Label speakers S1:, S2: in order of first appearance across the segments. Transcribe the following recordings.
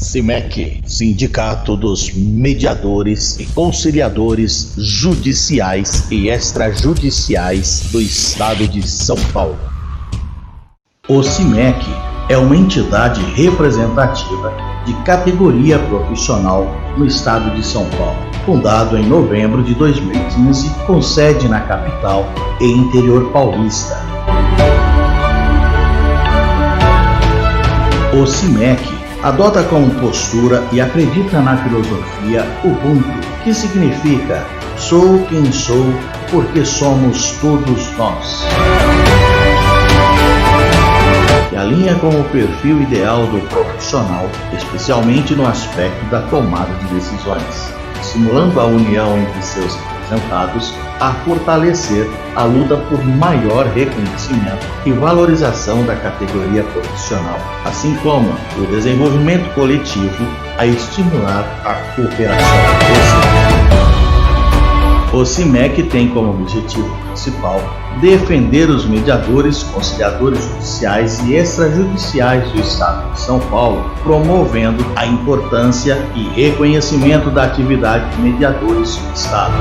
S1: SIMEC, Sindicato dos Mediadores e Conciliadores Judiciais e Extrajudiciais do Estado de São Paulo. O SIMEC é uma entidade representativa de categoria profissional no Estado de São Paulo, fundado em novembro de 2015, com sede na capital e interior paulista. O SIMEC adota como postura e acredita na filosofia Ubuntu, que significa "sou quem sou porque somos todos nós", e alinha com o perfil ideal do profissional, especialmente no aspecto da tomada de decisões, estimulando a união entre seus representados a fortalecer a luta por maior reconhecimento e valorização da categoria profissional, assim como o desenvolvimento coletivo, a estimular a cooperação. O SIMEC tem como objetivo principal defender os mediadores, conciliadores judiciais e extrajudiciais do Estado de São Paulo, promovendo a importância e reconhecimento da atividade de mediadores no Estado.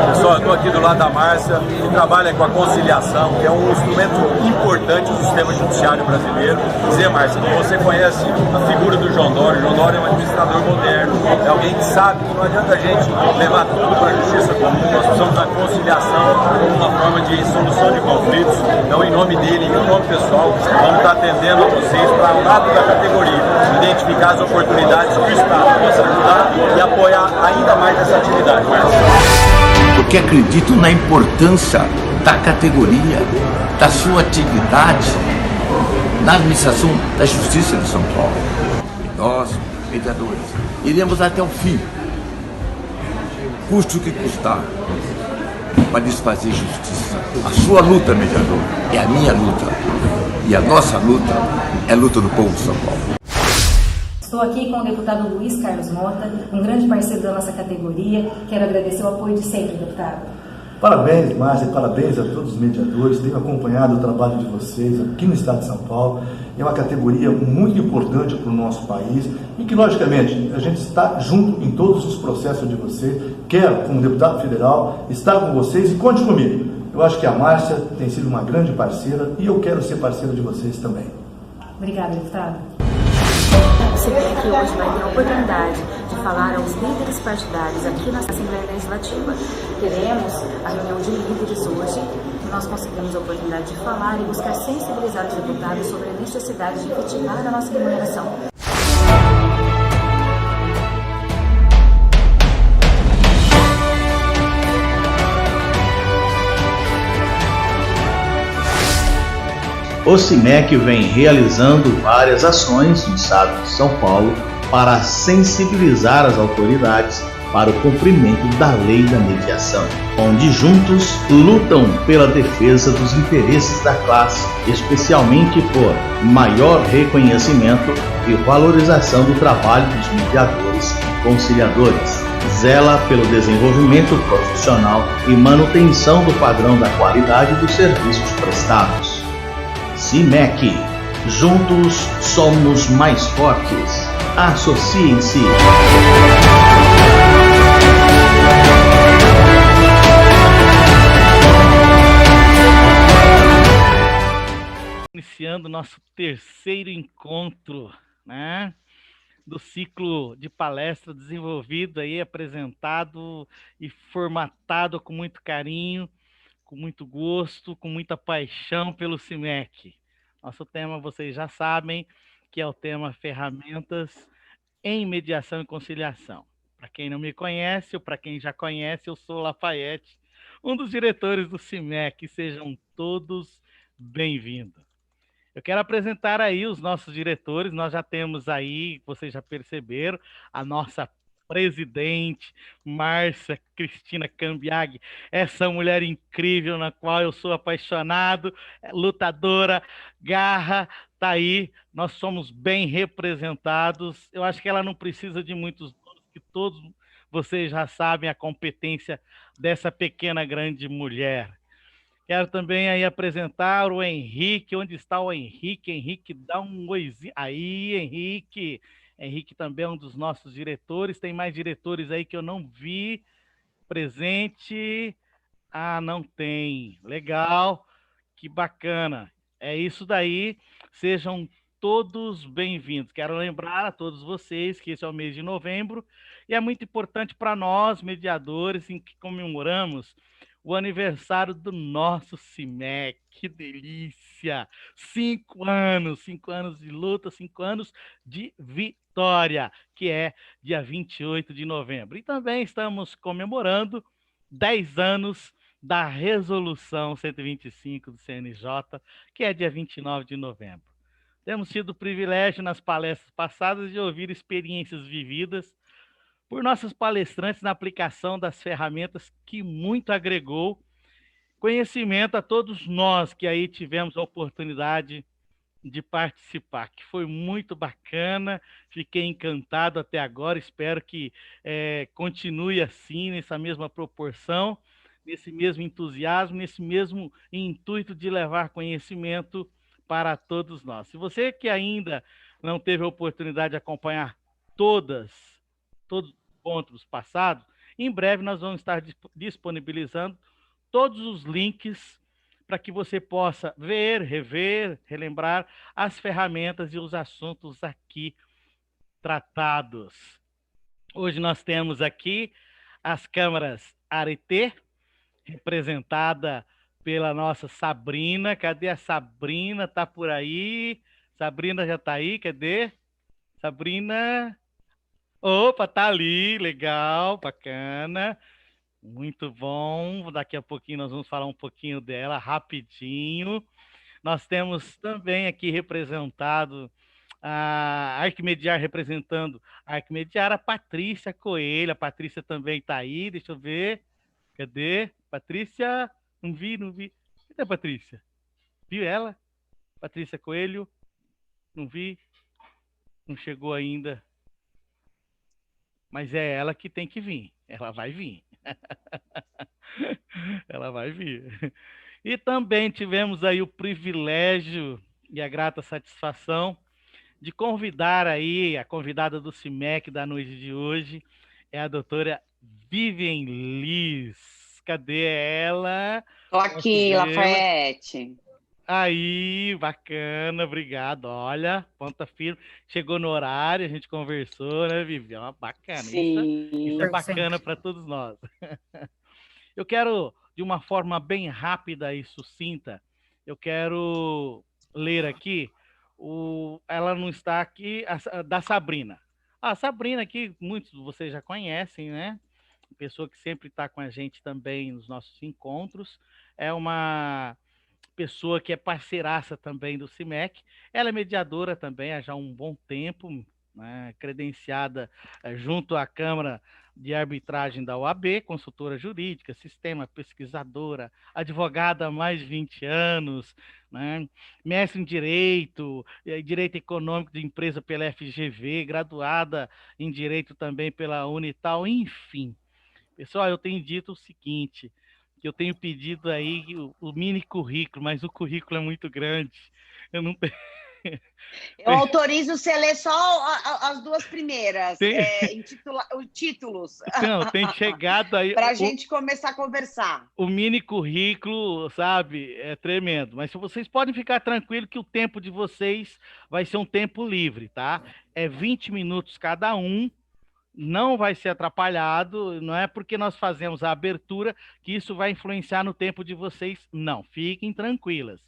S2: Pessoal, eu estou aqui do lado da Márcia, que trabalha com a conciliação, que é um instrumento importante do sistema judiciário brasileiro. Dizer, Márcia, que você conhece a figura do João Dória. O João Dória é um administrador moderno, é alguém que sabe que não adianta a gente levar tudo para a justiça comum, nós precisamos da conciliação como uma forma de solução de conflitos. Então, em nome dele, em meu nome pessoal, vamos estar atendendo a vocês para o lado da categoria, identificar as oportunidades que o Estado possa ajudar e apoiar ainda mais essa atividade, Márcia.
S3: Porque acredito na importância da categoria, da sua atividade na administração da Justiça de São Paulo. E nós, mediadores, iremos até o fim, custe o que custar, para desfazer justiça. A sua luta, mediador, é a minha luta. E a nossa luta é a luta do povo de São Paulo.
S4: Estou aqui com o deputado Luiz Carlos Mota, um grande parceiro da nossa categoria. Quero agradecer o apoio de sempre, deputado.
S5: Parabéns, Márcia, parabéns a todos os mediadores. Tenho acompanhado o trabalho de vocês aqui no Estado de São Paulo. É uma categoria muito importante para o nosso país e que, logicamente, a gente está junto em todos os processos de vocês. Quero, como deputado federal, estar com vocês e conte comigo. Eu acho que a Márcia tem sido uma grande parceira e eu quero ser parceiro de vocês também.
S4: Obrigada, deputado.
S6: O SIMEC hoje vai ter a oportunidade de falar aos líderes partidários aqui na Assembleia Legislativa. Teremos a reunião de líderes hoje, que nós conseguimos a oportunidade de falar e buscar sensibilizar os deputados sobre a necessidade de efetivar a nossa remuneração.
S1: O SIMEC vem realizando várias ações no Estado de São Paulo para sensibilizar as autoridades para o cumprimento da lei da mediação, onde juntos lutam pela defesa dos interesses da classe, especialmente por maior reconhecimento e valorização do trabalho dos mediadores e conciliadores. Zela pelo desenvolvimento profissional e manutenção do padrão da qualidade dos serviços prestados. SIMEC, juntos somos mais fortes. Associem-se.
S7: Iniciando nosso terceiro encontro, né, do ciclo de palestra desenvolvido aí, apresentado e formatado com muito carinho, com muito gosto, com muita paixão pelo SIMEC. Nosso tema, vocês já sabem, que é o tema Ferramentas em Mediação e Conciliação. Para quem não me conhece, ou para quem já conhece, eu sou Lafayette, um dos diretores do SIMEC. Sejam todos bem-vindos. Eu quero apresentar aí os nossos diretores. Nós já temos aí, vocês já perceberam, a nossa presidente, Márcia Cristina Cambiag, essa mulher incrível na qual eu sou apaixonado, lutadora, garra, tá aí, nós somos bem representados. Eu acho que ela não precisa de muitos donos, que todos vocês já sabem a competência dessa pequena grande mulher. Quero também aí apresentar o Henrique. Onde está o Henrique? Henrique, dá um oizinho. Aí, Henrique. Henrique também é um dos nossos diretores. Tem mais diretores aí que eu não vi presente. Ah, não tem. Legal. Que bacana. É isso daí. Sejam todos bem-vindos. Quero lembrar a todos vocês que esse é o mês de novembro e é muito importante para nós, mediadores, em que comemoramos o aniversário do nosso CIMEC. Que delícia! 5 anos de luta, 5 anos de vitória, que é dia 28 de novembro. E também estamos comemorando 10 anos da Resolução 125 do CNJ, que é dia 29 de novembro. Temos tido o privilégio nas palestras passadas de ouvir experiências vividas por nossos palestrantes na aplicação das ferramentas que muito agregou conhecimento a todos nós que aí tivemos a oportunidade de participar, que foi muito bacana, fiquei encantado até agora, espero que continue assim, nessa mesma proporção, nesse mesmo entusiasmo, nesse mesmo intuito de levar conhecimento para todos nós. Se você que ainda não teve a oportunidade de acompanhar todos os encontros passados, em breve nós vamos estar disponibilizando todos os links para que você possa ver, rever, relembrar as ferramentas e os assuntos aqui tratados. Hoje nós temos aqui as câmaras Arete, representada pela nossa Sabrina. Cadê a Sabrina? Tá por aí? Sabrina já tá aí? Cadê? Sabrina? Opa, tá ali, legal, bacana. Muito bom. Daqui a pouquinho nós vamos falar um pouquinho dela, rapidinho. Nós temos também aqui representado a Arquimediar, representando a Arquimediar, a Patrícia Coelho. A Patrícia também está aí, deixa eu ver. Cadê? Patrícia? Não vi, não vi. Cadê a Patrícia? Viu ela? Patrícia Coelho? Não vi. Não chegou ainda. Mas é ela que tem que vir. Ela vai vir. Ela vai vir. E também tivemos aí o privilégio e a grata satisfação de convidar aí a convidada do CIMEC da noite de hoje, é a doutora Vivian Liz. Cadê ela?
S8: Tô aqui, Lafayette.
S7: Aí, bacana, obrigado. Olha, ponta firme. Chegou no horário, a gente conversou, né, Vivian? Bacana. Isso é bacana para todos nós. Eu quero, de uma forma bem rápida e sucinta, eu quero ler aqui, ela não está aqui, da Sabrina. A Sabrina aqui, muitos de vocês já conhecem, né? Pessoa que sempre está com a gente também nos nossos encontros. É uma pessoa que é parceiraça também do CIMEC. Ela é mediadora também há já um bom tempo, né, credenciada junto à Câmara de Arbitragem da OAB, consultora jurídica, sistema, pesquisadora, advogada há mais de 20 anos, né, mestre em Direito, Direito Econômico de Empresa pela FGV, graduada em Direito também pela Unital, enfim. Pessoal, eu tenho dito o seguinte, que eu tenho pedido aí o mini currículo, mas o currículo é muito grande. Eu não tenho...
S8: Eu autorizo você ler só as duas primeiras, títulos.
S7: Não, tem chegado aí...
S8: Para a gente começar a conversar.
S7: O mini currículo, sabe, é tremendo. Mas vocês podem ficar tranquilos que o tempo de vocês vai ser um tempo livre, tá? É 20 minutos cada um. Não vai ser atrapalhado, não é porque nós fazemos a abertura que isso vai influenciar no tempo de vocês, não, fiquem tranquilas,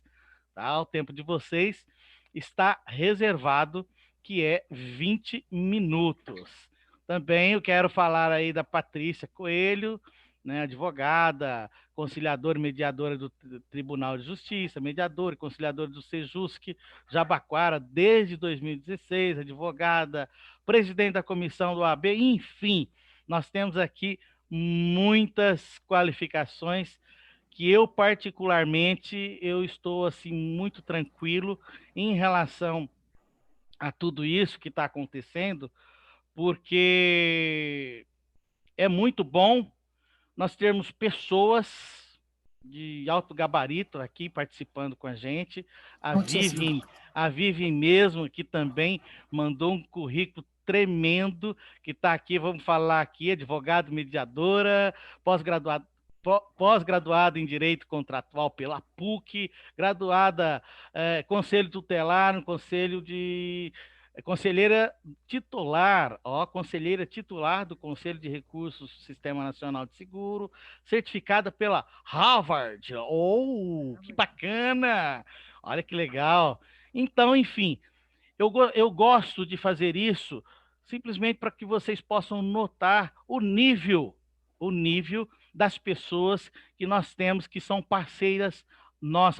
S7: tá? O tempo de vocês está reservado, que é 20 minutos. Também eu quero falar aí da Patrícia Coelho, né, advogada, conciliadora e mediadora do Tribunal de Justiça, mediadora e conciliadora do Sejusc, Jabaquara, desde 2016, advogada, presidente da comissão do OAB, enfim, nós temos aqui muitas qualificações que eu, particularmente, eu estou assim, muito tranquilo em relação a tudo isso que está acontecendo, porque é muito bom nós termos pessoas de alto gabarito aqui participando com a gente.
S6: Muitíssimo.
S7: A Vivian mesmo, que também mandou um currículo tremendo, que está aqui, vamos falar aqui, advogado, mediadora, pós-graduada em Direito Contratual pela PUC, graduada Conselho Tutelar, no Conselho de... Conselheira titular, conselheira titular do Conselho de Recursos do Sistema Nacional de Seguro, certificada pela Harvard. Oh, que bacana! Olha que legal. Então, enfim, eu gosto de fazer isso simplesmente para que vocês possam notar o nível das pessoas que nós temos, que são parceiras,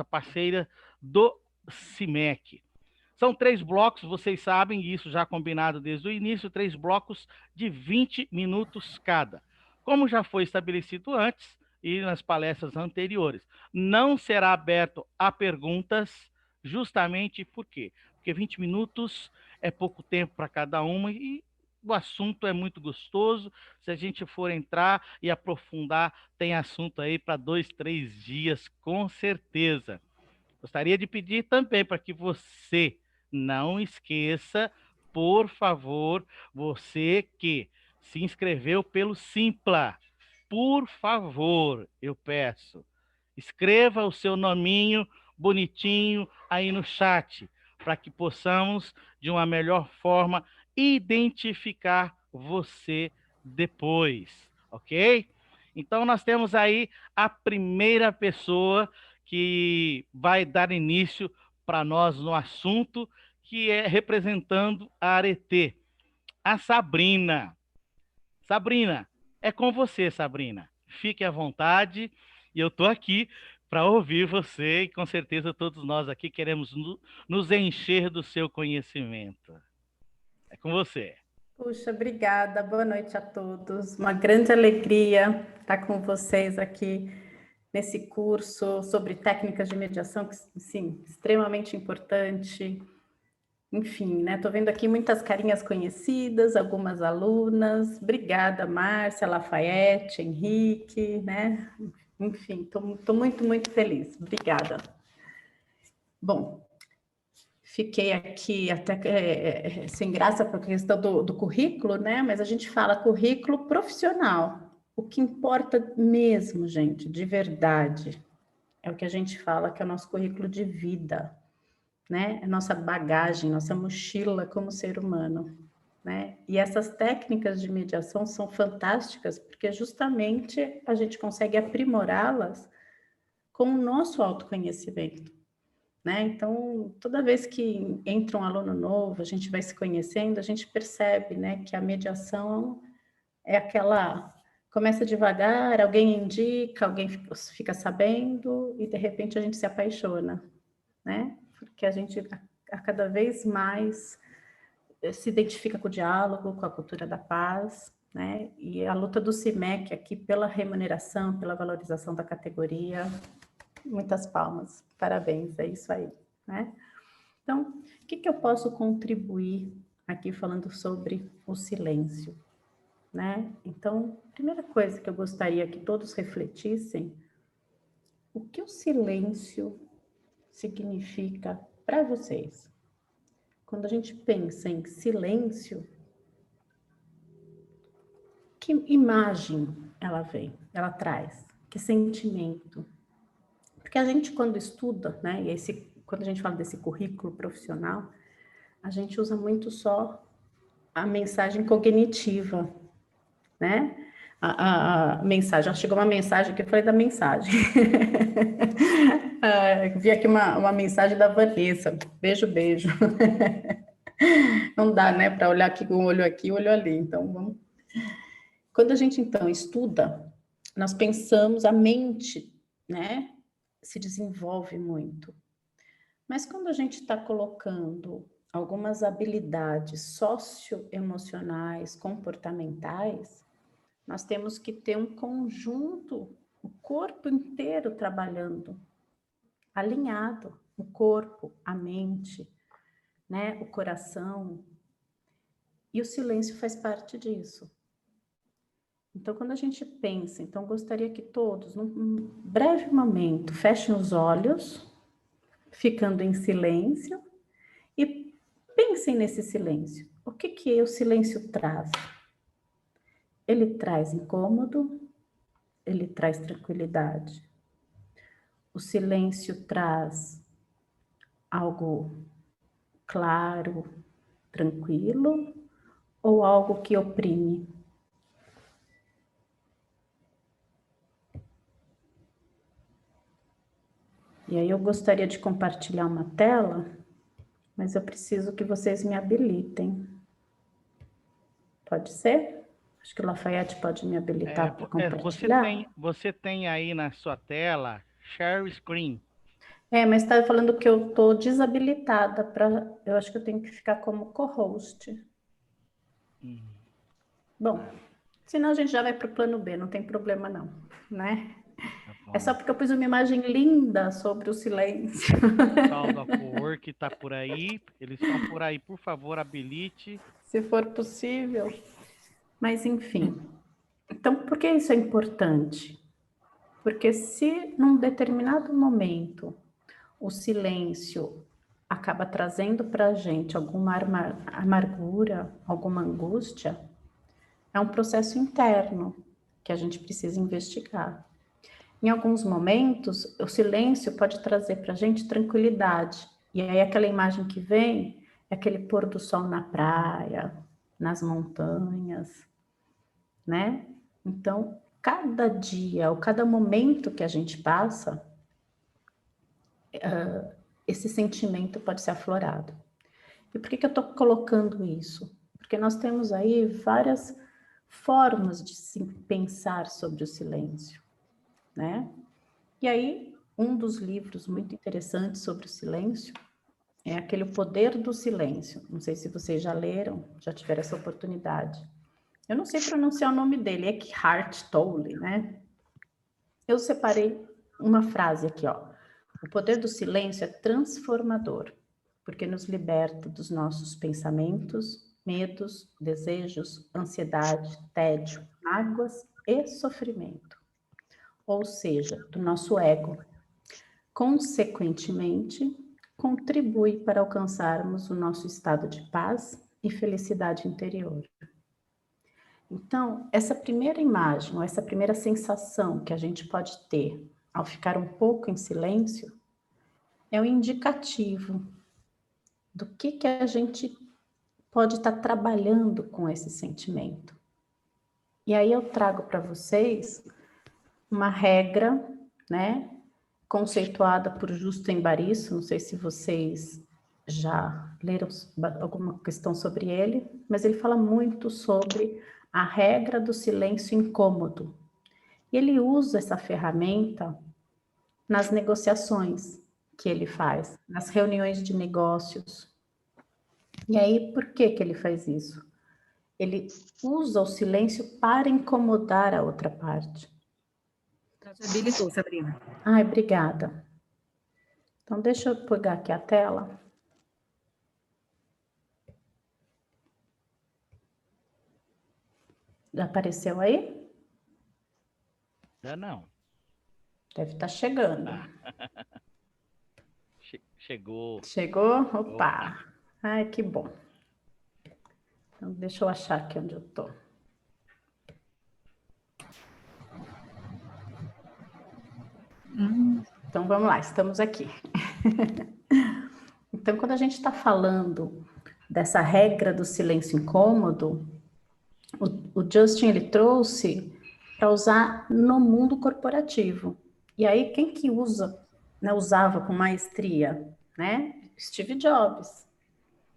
S7: parceira do CIMEC. São 3 blocos, vocês sabem, isso já combinado desde o início, 3 blocos de 20 minutos cada. Como já foi estabelecido antes e nas palestras anteriores, não será aberto a perguntas, justamente por quê? Porque 20 minutos é pouco tempo para cada uma e o assunto é muito gostoso. Se a gente for entrar e aprofundar, tem assunto aí para 2, 3 dias, com certeza. Gostaria de pedir também para que você não esqueça, por favor, você que se inscreveu pelo Simpla, por favor, eu peço, escreva o seu nominho bonitinho aí no chat, para que possamos, de uma melhor forma, identificar você depois, ok? Então, nós temos aí a primeira pessoa que vai dar início para nós no assunto, que é representando a Arete, a Sabrina. Sabrina, é com você, Sabrina. Fique à vontade e eu estou aqui para ouvir você e com certeza todos nós aqui queremos nos encher do seu conhecimento. É com você.
S9: Puxa, obrigada. Boa noite a todos. Uma grande alegria estar com vocês aqui nesse curso sobre técnicas de mediação, que, sim, extremamente importante. Enfim, né? Estou vendo aqui muitas carinhas conhecidas, algumas alunas. Obrigada, Márcia, Lafayette, Henrique, né? Enfim, estou muito, muito feliz. Obrigada. Bom, fiquei aqui até sem graça por questão do currículo, né? Mas a gente fala currículo profissional. O que importa mesmo, gente, de verdade, é o que a gente fala que é o nosso currículo de vida, né? É nossa bagagem, nossa mochila como ser humano, né? E essas técnicas de mediação são fantásticas porque justamente a gente consegue aprimorá-las com o nosso autoconhecimento, né? Então, toda vez que entra um aluno novo, a gente vai se conhecendo, a gente percebe, né, que a mediação é aquela... Começa devagar, alguém indica, alguém fica sabendo e, de repente, a gente se apaixona, né? Porque a gente, a cada vez mais, se identifica com o diálogo, com a cultura da paz, né? E a luta do CIMEC aqui pela remuneração, pela valorização da categoria. Muitas palmas, parabéns, é isso aí, né? Então, o que eu posso contribuir aqui falando sobre o silêncio? Né? Então, a primeira coisa que eu gostaria que todos refletissem, o que o silêncio significa para vocês? Quando a gente pensa em silêncio, que imagem ela vem, ela traz? Que sentimento? Porque a gente, quando estuda, né, quando a gente fala desse currículo profissional, a gente usa muito só a mensagem cognitiva, né? A mensagem, chegou uma mensagem aqui, eu falei da mensagem. Vi aqui uma mensagem da Vanessa, beijo. Não dá, né, para olhar aqui com um olho aqui, olho ali, então vamos. Quando a gente, então, estuda, nós pensamos, a mente, né, se desenvolve muito. Mas quando a gente está colocando algumas habilidades socioemocionais, comportamentais, nós temos que ter um conjunto, o corpo inteiro trabalhando, alinhado, o corpo, a mente, né, o coração. E o silêncio faz parte disso. Então, quando a gente pensa, então gostaria que todos, num breve momento, fechem os olhos, ficando em silêncio, e pensem nesse silêncio. O que o silêncio traz? Ele traz incômodo, ele traz tranquilidade. O silêncio traz algo claro, tranquilo, ou algo que oprime? E aí eu gostaria de compartilhar uma tela, mas eu preciso que vocês me habilitem. Pode ser? Acho que o Lafayette pode me habilitar para compartilhar.
S7: Você tem aí na sua tela, share screen.
S9: Mas está falando que eu estou desabilitada para... Eu acho que eu tenho que ficar como co-host. Bom, senão a gente já vai para o plano B, não tem problema não, né? É só porque eu pus uma imagem linda sobre o silêncio.
S7: O pessoal da Upwork está por aí, eles estão por aí, por favor, habilite.
S9: Se for possível. Mas, enfim. Então, por que isso é importante? Porque se num determinado momento o silêncio acaba trazendo para a gente alguma amargura, alguma angústia, é um processo interno que a gente precisa investigar. Em alguns momentos, o silêncio pode trazer para a gente tranquilidade. E aí aquela imagem que vem é aquele pôr do sol na praia, nas montanhas, né? Então, cada dia ou cada momento que a gente passa, esse sentimento pode ser aflorado. E por que eu estou colocando isso? Porque nós temos aí várias formas de se pensar sobre o silêncio, né? E aí, um dos livros muito interessantes sobre o silêncio é aquele O Poder do Silêncio. Não sei se vocês já leram, já tiveram essa oportunidade. Eu não sei pronunciar o nome dele, é Eckhart Tolle, né? Eu separei uma frase aqui, ó. O poder do silêncio é transformador, porque nos liberta dos nossos pensamentos, medos, desejos, ansiedade, tédio, mágoas e sofrimento. Ou seja, do nosso ego. Consequentemente, contribui para alcançarmos o nosso estado de paz e felicidade interior. Então, essa primeira imagem, ou essa primeira sensação que a gente pode ter ao ficar um pouco em silêncio, é um indicativo do que a gente pode estar trabalhando com esse sentimento. E aí eu trago para vocês uma regra, né, conceituada por Justin Barisso, não sei se vocês já leram alguma questão sobre ele, mas ele fala muito sobre a regra do silêncio incômodo. E ele usa essa ferramenta nas negociações que ele faz, nas reuniões de negócios. E aí, por que ele faz isso? Ele usa o silêncio para incomodar a outra parte.
S10: Te habilitou, Sabrina.
S9: Ai, obrigada. Então, deixa eu pegar aqui a tela. Já apareceu aí?
S7: Já não.
S9: Deve estar chegando.
S7: Chegou.
S9: Chegou? Opa! Ai, que bom. Então, deixa eu achar aqui onde eu estou. Então, vamos lá, estamos aqui. Então, quando a gente está falando dessa regra do silêncio incômodo, o Justin, ele trouxe para usar no mundo corporativo. E aí, quem que usa, né, usava com maestria, né? Steve Jobs.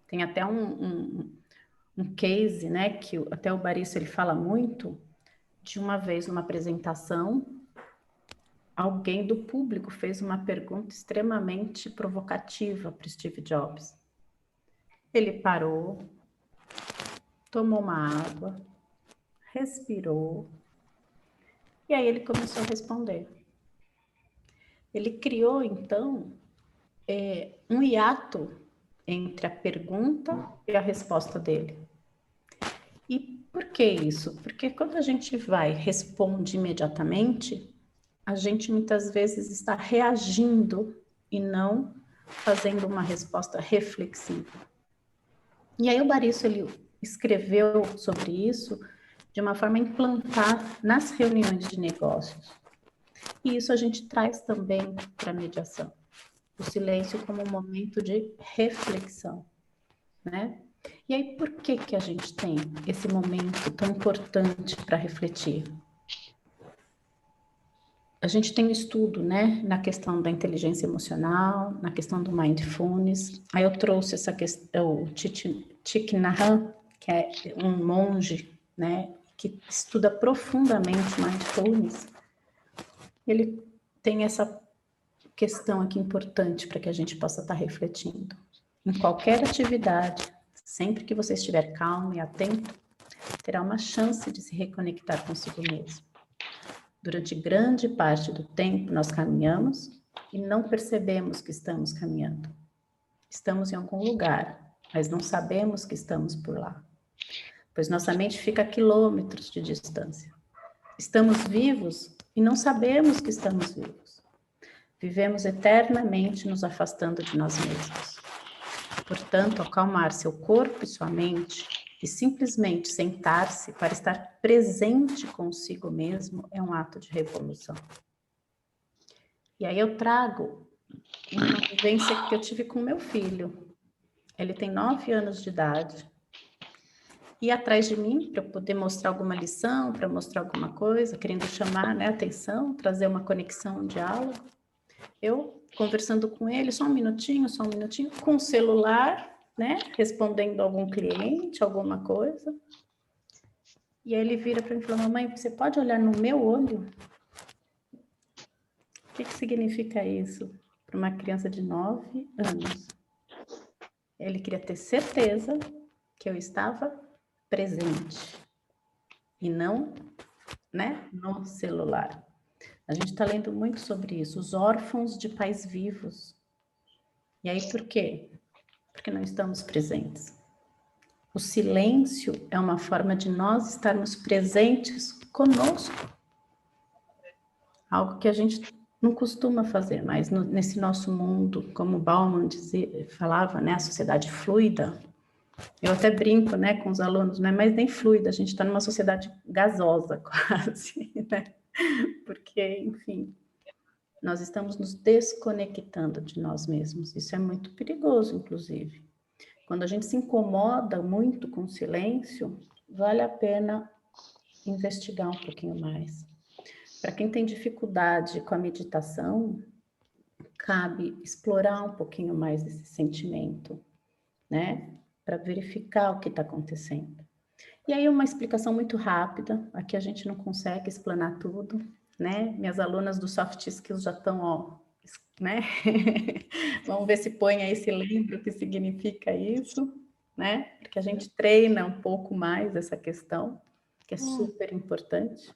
S9: Tem até um case, né, que até o Barisso ele fala muito, de uma vez numa apresentação, alguém do público fez uma pergunta extremamente provocativa para Steve Jobs. Ele parou, tomou uma água, respirou, e aí ele começou a responder. Ele criou, então, um hiato entre a pergunta e a resposta dele. E Por que isso? Porque quando a gente responde imediatamente, a gente muitas vezes está reagindo e não fazendo uma resposta reflexiva. E aí o Barisso, ele escreveu sobre isso de uma forma a implantar nas reuniões de negócios. E isso a gente traz também para a mediação. O silêncio como um momento de reflexão, né? E aí, por que a gente tem esse momento tão importante para refletir? A gente tem um estudo, né, na questão da inteligência emocional, na questão do mindfulness. Aí eu trouxe essa questão, o Thich Nhat Hanh, que é um monge, né, que estuda profundamente mindfulness. Ele tem essa questão aqui importante para que a gente possa estar refletindo. Em qualquer atividade, sempre que você estiver calmo e atento, terá uma chance de se reconectar consigo mesmo. Durante grande parte do tempo, nós caminhamos e não percebemos que estamos caminhando. Estamos em algum lugar, mas não sabemos que estamos por lá, pois nossa mente fica a quilômetros de distância. Estamos vivos e não sabemos que estamos vivos. Vivemos eternamente nos afastando de nós mesmos. Portanto, acalmar seu corpo e sua mente e simplesmente sentar-se para estar presente consigo mesmo é um ato de revolução. E aí eu trago uma vivência que eu tive com meu filho. Ele tem 9 anos de idade. E atrás de mim, para eu poder mostrar alguma lição, para mostrar alguma coisa, querendo chamar, né, atenção, trazer uma conexão, um diálogo. Eu conversando com ele, só um minutinho, com o celular, né, respondendo a algum cliente, alguma coisa. E aí ele vira para mim e fala: mamãe, você pode olhar no meu olho? O que significa isso para uma criança de 9 anos? Ele queria ter certeza que eu estava presente e não, né, no celular. A gente está lendo muito sobre isso, os órfãos de pais vivos. E aí por quê? Porque não estamos presentes. O silêncio é uma forma de nós estarmos presentes conosco. Algo que a gente não costuma fazer, mas nesse nosso mundo, como Bauman falava, né, a sociedade fluida. Eu até brinco, né, com os alunos, não é mais nem fluida, a gente está numa sociedade gasosa quase, né? Porque, enfim, nós estamos nos desconectando de nós mesmos. Isso é muito perigoso, inclusive. Quando a gente se incomoda muito com o silêncio, vale a pena investigar um pouquinho mais. Para quem tem dificuldade com a meditação, cabe explorar um pouquinho mais esse sentimento, né? Para verificar o que está acontecendo. E aí uma explicação muito rápida, aqui a gente não consegue explanar tudo, né? Minhas alunas do Soft Skills já estão, ó, né? Vamos ver se põe aí, se lembra o que significa isso, né? Porque a gente treina um pouco mais essa questão, que é super importante.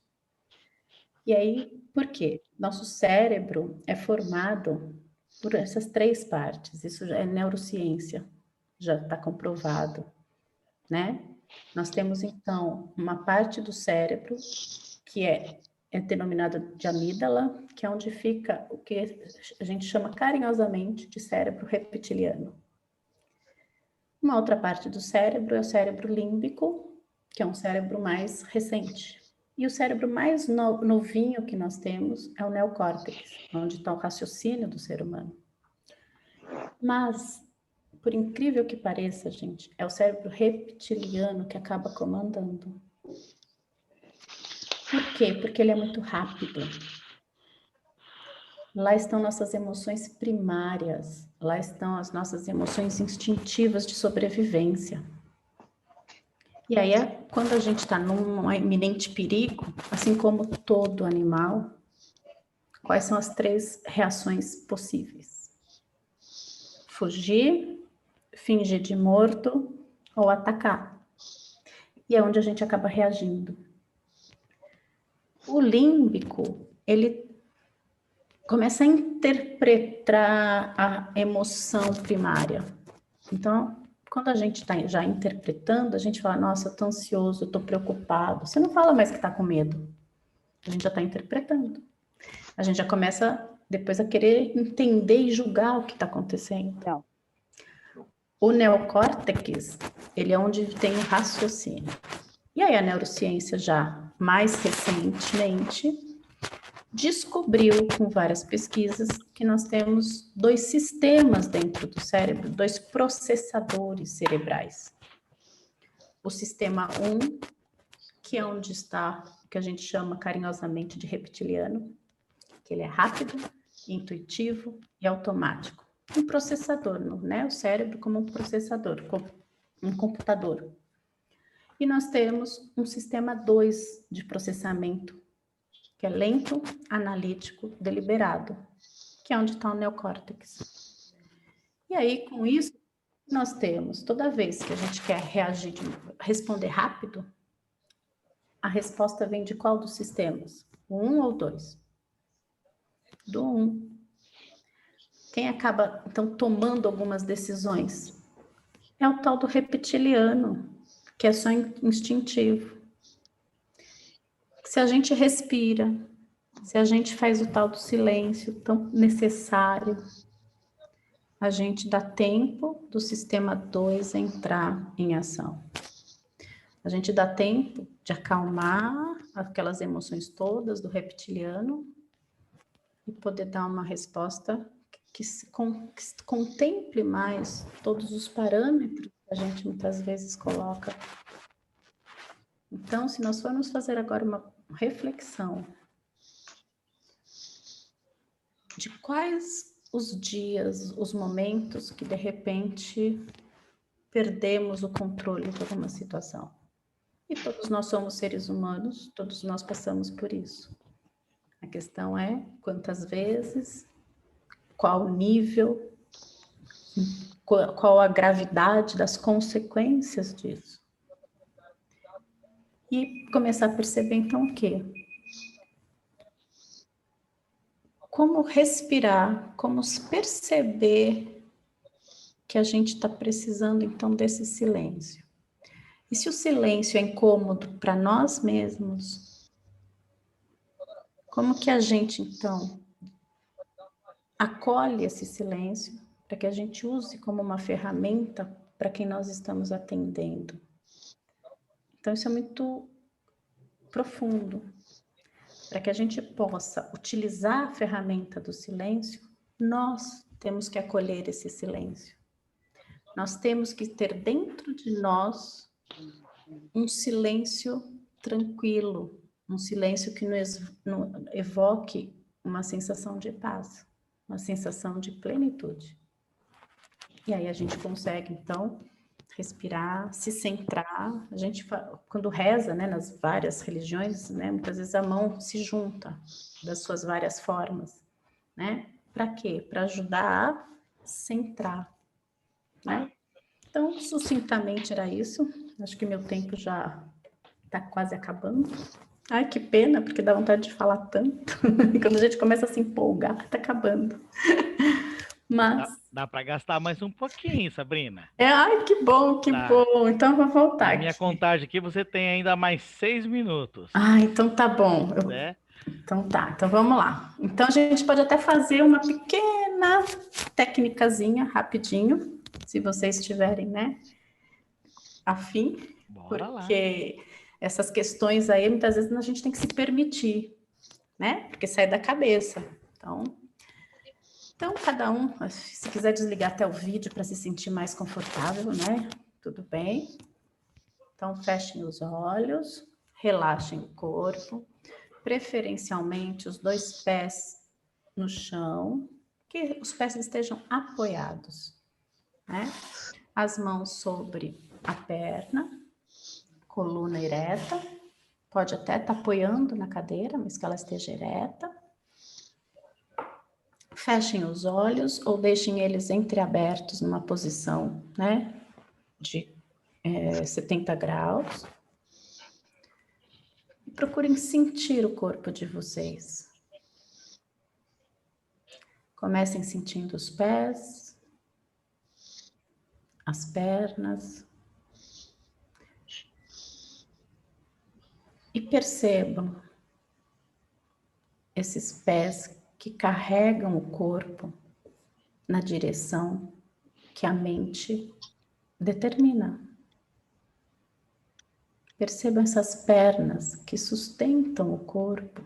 S9: E aí, por quê? Nosso cérebro é formado por essas 3 partes, isso já é neurociência, já está comprovado, né? Nós temos, então, uma parte do cérebro que é denominada de amígdala, que é onde fica o que a gente chama carinhosamente de cérebro reptiliano. Uma outra parte do cérebro é o cérebro límbico, que é um cérebro mais recente. E o cérebro mais novinho que nós temos é o neocórtex, onde está o raciocínio do ser humano. Mas, por incrível que pareça, gente, é o cérebro reptiliano que acaba comandando. Por quê? Porque ele é muito rápido. Lá estão nossas emoções primárias, lá estão as nossas emoções instintivas de sobrevivência. E aí, quando a gente está num iminente perigo, assim como todo animal, quais são as 3 reações possíveis? Fugir, fingir de morto ou atacar. E é onde a gente acaba reagindo. O límbico, ele começa a interpretar a emoção primária. Então, quando a gente está já interpretando, a gente fala, nossa, eu estou ansioso, eu estou preocupado. Você não fala mais que está com medo. A gente já está interpretando. A gente já começa depois a querer entender e julgar o que está acontecendo.
S8: Não.
S9: O neocórtex, ele é onde tem o raciocínio. E aí a neurociência já, mais recentemente, descobriu com várias pesquisas que nós temos 2 sistemas dentro do cérebro, 2 processadores cerebrais. O sistema 1, que é onde está o que a gente chama carinhosamente de reptiliano, que ele é rápido, intuitivo e automático. Um processador, né? O cérebro como um processador, como um computador. E nós temos um sistema 2 de processamento, que é lento, analítico, deliberado, que é onde está o neocórtex. E aí, com isso, nós temos, toda vez que a gente quer reagir, responder rápido, a resposta vem de qual dos sistemas? O 1 ou o 2? Do 1. Quem acaba, então, tomando algumas decisões? É o tal do reptiliano, que é só instintivo. Se a gente respira, se a gente faz o tal do silêncio tão necessário, a gente dá tempo do sistema 2 entrar em ação. A gente dá tempo de acalmar aquelas emoções todas do reptiliano e poder dar uma resposta que contemple mais todos os parâmetros que a gente muitas vezes coloca. Então, se nós formos fazer agora uma reflexão de quais os dias, os momentos que de repente perdemos o controle de alguma situação. E todos nós somos seres humanos, todos nós passamos por isso. A questão é quantas vezes, qual o nível, qual a gravidade das consequências disso. E começar a perceber, então, o quê? Como respirar, como perceber que a gente está precisando, então, desse silêncio. E se o silêncio é incômodo para nós mesmos, como que a gente, então, acolhe esse silêncio para que a gente use como uma ferramenta para quem nós estamos atendendo? Então, isso é muito profundo. Para que a gente possa utilizar a ferramenta do silêncio, nós temos que acolher esse silêncio. Nós temos que ter dentro de nós um silêncio tranquilo, um silêncio que nos evoque uma sensação de paz, uma sensação de plenitude. E aí a gente consegue, então, respirar, se centrar. A gente, quando reza, né, nas várias religiões, né, muitas vezes a mão se junta das suas várias formas, né? Para quê? Para ajudar a centrar, né? Então, sucintamente era isso. Acho que meu tempo já está quase acabando. Ai, que pena, porque dá vontade de falar tanto. E quando a gente começa a se empolgar, está acabando. Mas...
S7: Dá para gastar mais um pouquinho, Sabrina.
S9: Ai, que bom, que bom. Então, eu vou voltar
S7: Na minha contagem aqui, você tem ainda mais 6 minutos.
S9: Ah, então tá bom. Então tá, então vamos lá. Então, a gente pode até fazer uma pequena técnicazinha, rapidinho, se vocês estiverem, né, afim.
S7: Bora
S9: porque lá. Essas questões aí, muitas vezes, a gente tem que se permitir, né? Porque sai da cabeça. Então, cada um, se quiser desligar até o vídeo para se sentir mais confortável, né? Tudo bem. Então, fechem os olhos, relaxem o corpo, preferencialmente os 2 pés no chão, que os pés estejam apoiados, né? As mãos sobre a perna, coluna ereta, pode até estar apoiando na cadeira, mas que ela esteja ereta. Fechem os olhos ou deixem eles entreabertos numa posição, né, de 70 graus. E procurem sentir o corpo de vocês. Comecem sentindo os pés, as pernas. E percebam esses pés que carregam o corpo na direção que a mente determina. Percebam essas pernas que sustentam o corpo.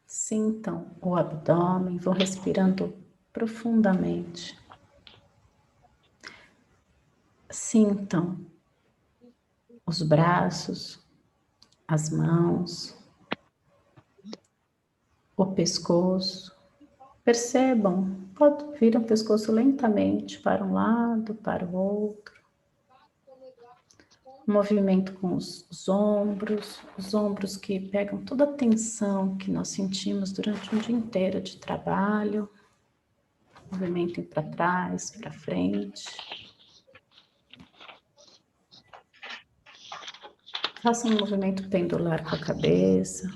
S9: Sintam o abdômen, vão respirando profundamente. Sintam os braços, as mãos, o pescoço. Percebam, pode vir o pescoço lentamente para um lado, para o outro. Movimento com os ombros que pegam toda a tensão que nós sentimos durante um dia inteiro de trabalho. Movimentem para trás, para frente. Façam um movimento pendular com a cabeça.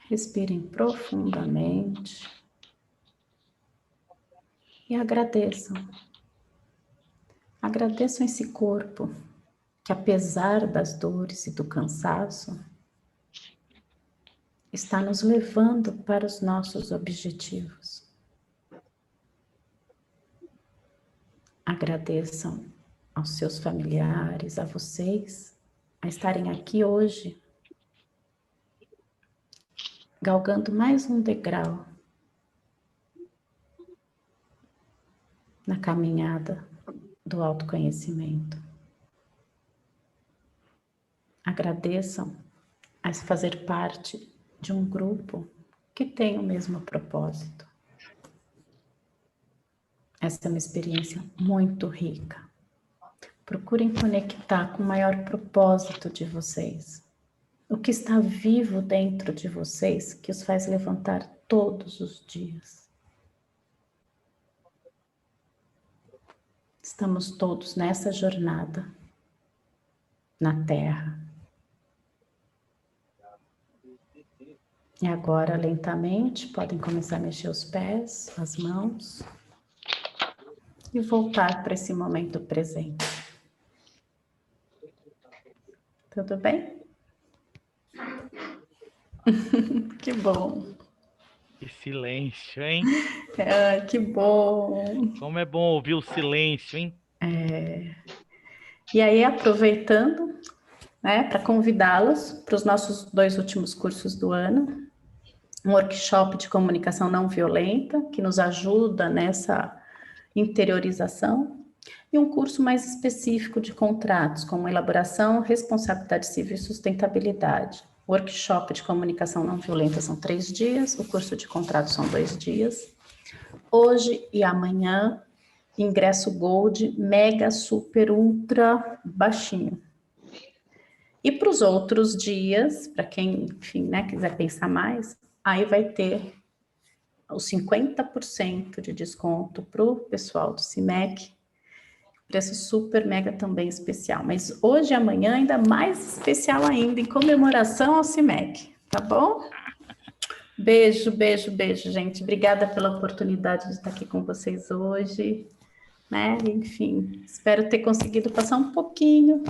S9: Respirem profundamente. E agradeçam. Agradeçam esse corpo que, apesar das dores e do cansaço, está nos levando para os nossos objetivos. Agradeçam aos seus familiares, a vocês, a estarem aqui hoje, galgando mais um degrau na caminhada do autoconhecimento. Agradeçam a fazer parte de um grupo que tem o mesmo propósito. Essa é uma experiência muito rica. Procurem conectar com o maior propósito de vocês. O que está vivo dentro de vocês que os faz levantar todos os dias. Estamos todos nessa jornada, na Terra. E agora, lentamente, podem começar a mexer os pés, as mãos e voltar para esse momento presente. Tudo bem? Que bom.
S7: Que silêncio, hein?
S9: Que bom.
S7: Como é bom ouvir o silêncio, hein?
S9: E aí, aproveitando, né, para convidá-los para os nossos 2 últimos cursos do ano, um workshop de comunicação não violenta, que nos ajuda nessa interiorização, e um curso mais específico de contratos, como elaboração, responsabilidade civil e sustentabilidade. O workshop de comunicação não violenta são 3 dias, o curso de contratos são 2 dias. Hoje e amanhã, ingresso Gold, mega, super, ultra, baixinho. E para os outros dias, para quem, enfim, né, quiser pensar mais, aí vai ter os 50% de desconto para o pessoal do CIMEC, preço super, mega também especial. Mas hoje e amanhã ainda mais especial ainda, em comemoração ao CIMEC, tá bom? Beijo, beijo, beijo, gente. Obrigada pela oportunidade de estar aqui com vocês hoje, né? Enfim, espero ter conseguido passar um pouquinho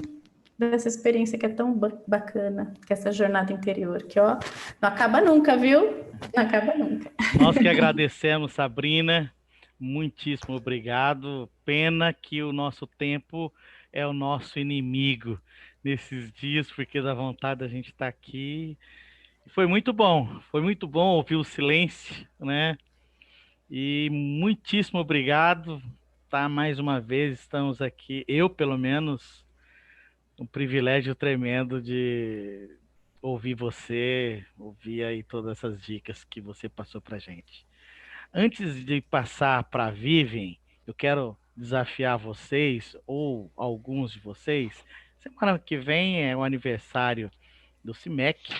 S9: dessa experiência que é tão bacana, que é essa jornada interior, que ó, não acaba nunca, viu? Não acaba nunca.
S7: Nós que agradecemos, Sabrina, muitíssimo obrigado. Pena que o nosso tempo é o nosso inimigo nesses dias, porque dá vontade da gente estar aqui. Foi muito bom ouvir o silêncio, né? E muitíssimo obrigado, tá? Mais uma vez estamos aqui, eu pelo menos, um privilégio tremendo de ouvir você, ouvir aí todas essas dicas que você passou pra gente. Antes de passar para a Vivian, eu quero desafiar vocês, ou alguns de vocês, semana que vem é o aniversário do CIMEC,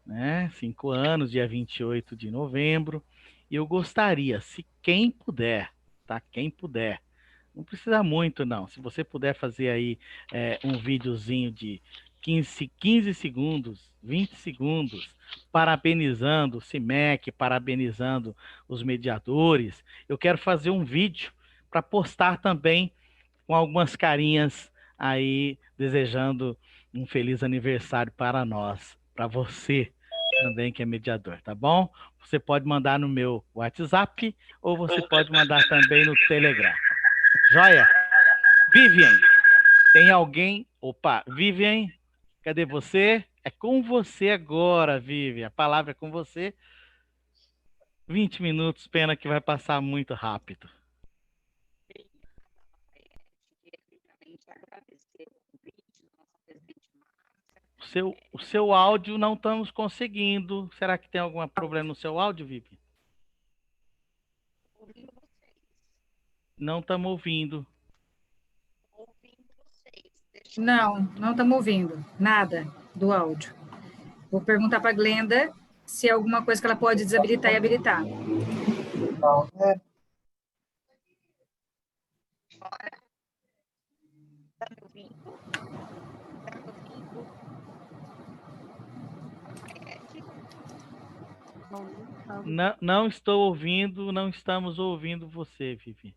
S7: né? 5 anos, dia 28 de novembro, e eu gostaria, se quem puder, tá? Quem puder, não precisa muito não, se você puder fazer aí um videozinho de 15 segundos, 20 segundos, parabenizando o CIMEC, parabenizando os mediadores. Eu quero fazer um vídeo para postar também com algumas carinhas aí, desejando um feliz aniversário para nós, para você também que é mediador, tá bom? Você pode mandar no meu WhatsApp ou você pode mandar também no Telegram. Joia? Vivian, tem alguém? Opa, Vivian, cadê você? É com você agora, Vivian. A palavra é com você. 20 minutos, pena que vai passar muito rápido. O seu áudio não estamos conseguindo. Será que tem algum problema no seu áudio, Vivi? Não estamos ouvindo.
S10: Não, não estamos ouvindo nada do áudio. Vou perguntar para a Glenda se é alguma coisa que ela pode desabilitar e habilitar.
S7: Não, não estou ouvindo, não estamos ouvindo você, Vivi.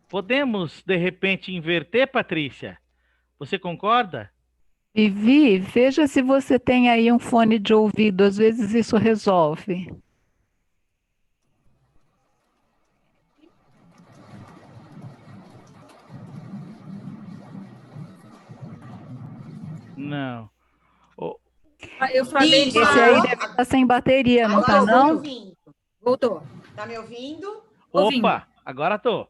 S7: Podemos, de repente, inverter, Patrícia? Você concorda?
S11: Vivi, veja se você tem aí um fone de ouvido, às vezes isso resolve.
S7: Não.
S10: Eu falei.
S11: Esse aí deve estar sem bateria, não está, não?
S10: Voltou.
S8: Tá me ouvindo?
S7: Opa, agora tô.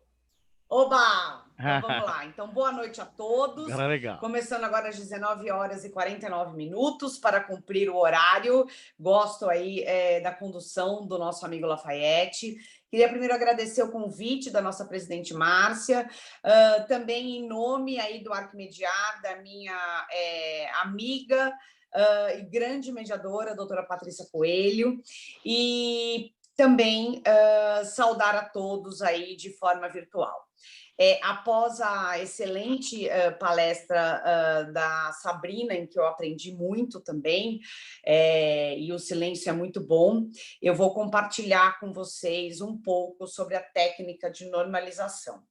S8: Oba! Então vamos lá. Então, boa noite a todos.
S7: Agora é legal.
S8: Começando agora às 19h49 para cumprir o horário. Gosto aí da condução do nosso amigo Lafayette. Queria primeiro agradecer o convite da nossa presidente Márcia, também em nome aí do Arquimediar, da minha amiga e grande mediadora, a doutora Patrícia Coelho, e também saudar a todos aí de forma virtual. Após a excelente palestra da Sabrina, em que eu aprendi muito também, e o silêncio é muito bom, eu vou compartilhar com vocês um pouco sobre a técnica de normalização.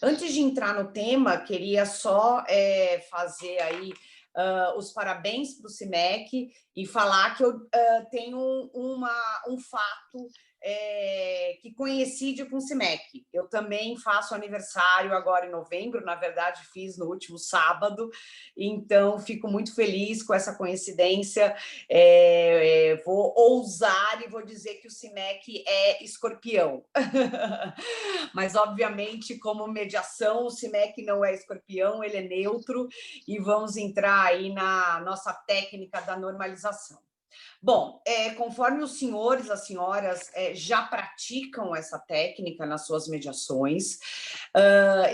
S8: Antes de entrar no tema, queria só fazer aí os parabéns para o CIMEC e falar que eu tenho um fato que coincide com o CIMEC. Eu também faço aniversário agora em novembro, na verdade fiz no último sábado, então fico muito feliz com essa coincidência. Vou ousar e vou dizer que o CIMEC é escorpião. Mas, obviamente, como mediação, o CIMEC não é escorpião, ele é neutro, e vamos entrar aí na nossa técnica da normalização. Bom, conforme os senhores, as senhoras já praticam essa técnica nas suas mediações,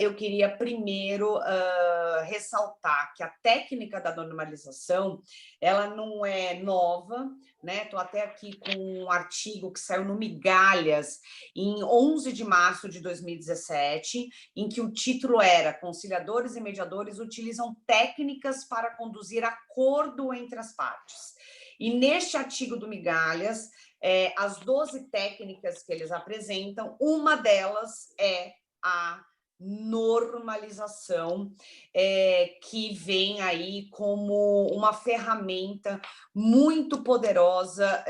S8: eu queria primeiro ressaltar que a técnica da normalização, ela não é nova, né? Estou até aqui com um artigo que saiu no Migalhas em 11 de março de 2017, em que o título era Conciliadores e mediadores utilizam técnicas para conduzir acordo entre as partes. E neste artigo do Migalhas, as 12 técnicas que eles apresentam, uma delas é a normalização, que vem aí como uma ferramenta muito poderosa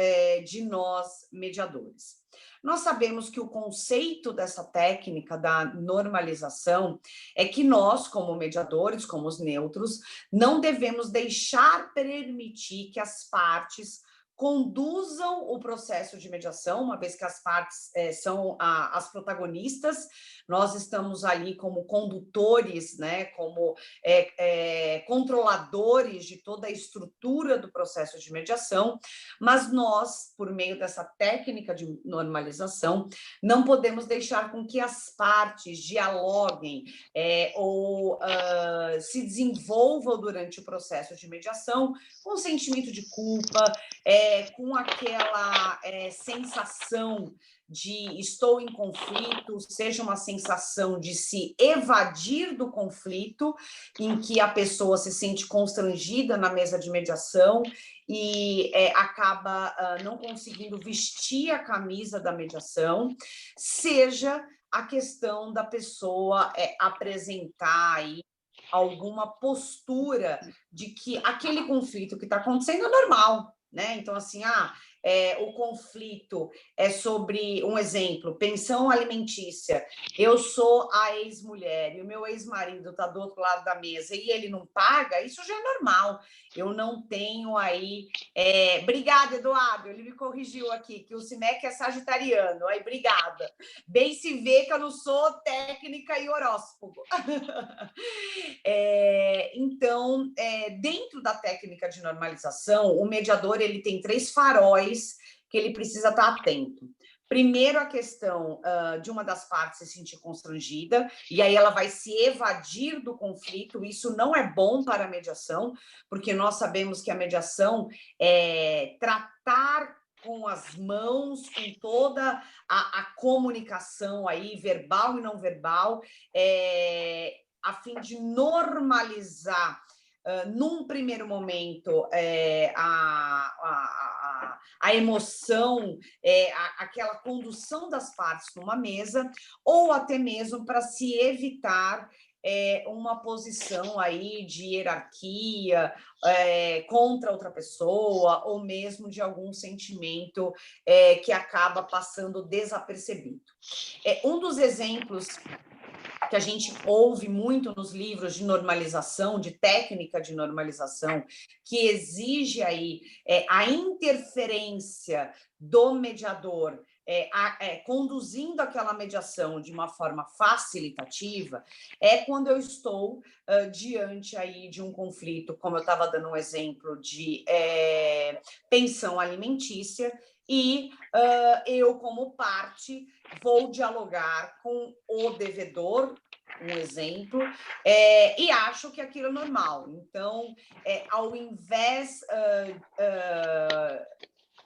S8: de nós, mediadores. Nós sabemos que o conceito dessa técnica da normalização é que nós, como mediadores, como os neutros, não devemos deixar permitir que as partes conduzam o processo de mediação, uma vez que as partes são as protagonistas, nós estamos ali como condutores, né, como controladores de toda a estrutura do processo de mediação, mas nós, por meio dessa técnica de normalização, não podemos deixar com que as partes dialoguem ou se desenvolvam durante o processo de mediação com sentimento de culpa, com aquela sensação de estou em conflito, seja uma sensação de se evadir do conflito, em que a pessoa se sente constrangida na mesa de mediação e acaba não conseguindo vestir a camisa da mediação, seja a questão da pessoa apresentar aí alguma postura de que aquele conflito que está acontecendo é normal, né? Então, assim, o conflito é sobre, um exemplo, pensão alimentícia. Eu sou a ex-mulher e o meu ex-marido está do outro lado da mesa e ele não paga, isso já é normal. Eu não tenho aí... Obrigada, Eduardo, ele me corrigiu aqui, que o CIMEC é sagitariano. Aí, obrigada. Bem se vê que eu não sou técnica e horóscopo. Então, dentro da técnica de normalização, o mediador ele tem 3 faróis que ele precisa estar atento. Primeiro, a questão de uma das partes se sentir constrangida, e aí ela vai se evadir do conflito. Isso não é bom para a mediação, porque nós sabemos que a mediação é tratar com as mãos, com toda a comunicação aí, verbal e não verbal, a fim de normalizar, num primeiro momento, a emoção, aquela condução das partes numa mesa, ou até mesmo para se evitar uma posição aí de hierarquia contra outra pessoa, ou mesmo de algum sentimento que acaba passando desapercebido. Um dos exemplos que a gente ouve muito nos livros de normalização, de técnica de normalização, que exige aí a interferência do mediador, conduzindo aquela mediação de uma forma facilitativa, é quando eu estou diante aí de um conflito, como eu estava dando um exemplo de pensão alimentícia, e eu, como parte, vou dialogar com o devedor, um exemplo, e acho que aquilo é normal. Então, ao invés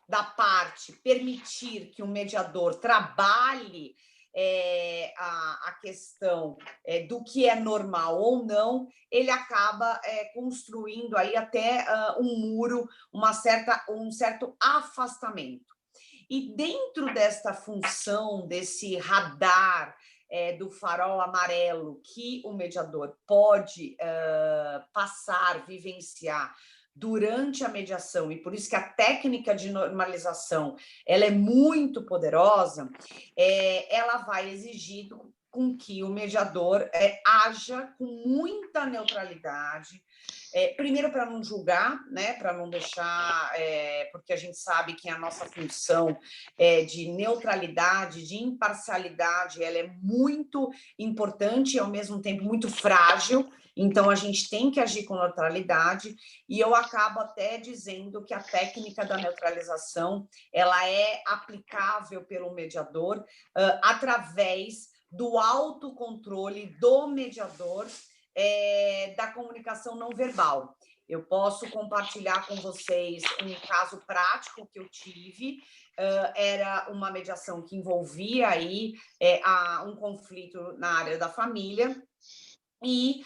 S8: da parte permitir que o mediador trabalhe a questão do que é normal ou não, ele acaba construindo aí até um muro, um certo afastamento. E dentro desta função, desse radar do farol amarelo que o mediador pode passar, vivenciar durante a mediação, e por isso que a técnica de normalização ela é muito poderosa, ela vai exigir com que o mediador haja com muita neutralidade, primeiro para não julgar, né, para não deixar, porque a gente sabe que a nossa função de neutralidade, de imparcialidade, ela é muito importante e ao mesmo tempo muito frágil. Então, a gente tem que agir com neutralidade, e eu acabo até dizendo que a técnica da neutralização ela é aplicável pelo mediador através do autocontrole do mediador da comunicação não verbal. Eu posso compartilhar com vocês um caso prático que eu tive. Era uma mediação que envolvia aí um conflito na área da família, e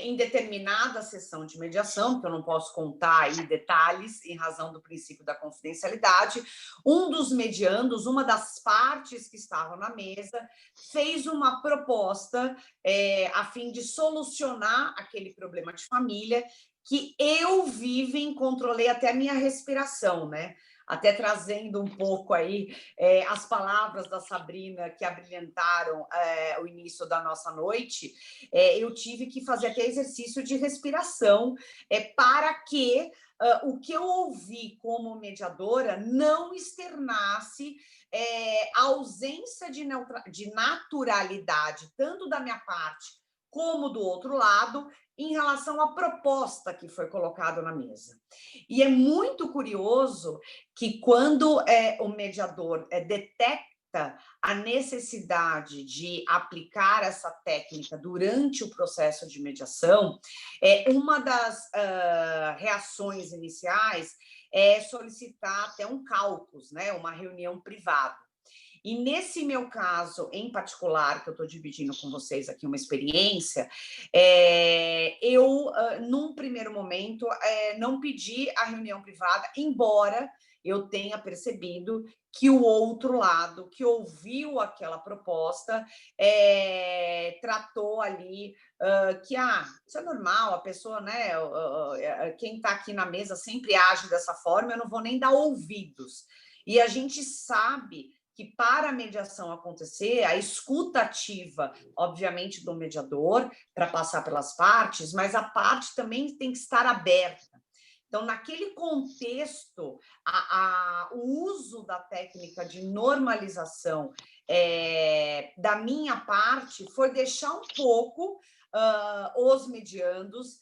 S8: em determinada sessão de mediação, que eu não posso contar aí detalhes em razão do princípio da confidencialidade, um dos mediandos, uma das partes que estavam na mesa, fez uma proposta a fim de solucionar aquele problema de família, que eu controlei até a minha respiração, né? Até trazendo um pouco aí as palavras da Sabrina que abrilhantaram o início da nossa noite, eu tive que fazer até exercício de respiração para que o que eu ouvi como mediadora não externasse a ausência de naturalidade, tanto da minha parte como do outro lado, em relação à proposta que foi colocada na mesa. E é muito curioso que quando o mediador detecta a necessidade de aplicar essa técnica durante o processo de mediação, uma das reações iniciais é solicitar até um caucus, né, uma reunião privada. E nesse meu caso, em particular, que eu estou dividindo com vocês aqui uma experiência, eu, num primeiro momento, não pedi a reunião privada, embora eu tenha percebido que o outro lado, que ouviu aquela proposta, tratou ali que isso é normal, a pessoa, né? Quem está aqui na mesa sempre age dessa forma, eu não vou nem dar ouvidos. E a gente sabe que para a mediação acontecer, a escuta ativa, obviamente, do mediador, para passar pelas partes, mas a parte também tem que estar aberta. Então, naquele contexto, o uso da técnica de normalização da minha parte foi deixar um pouco os mediandos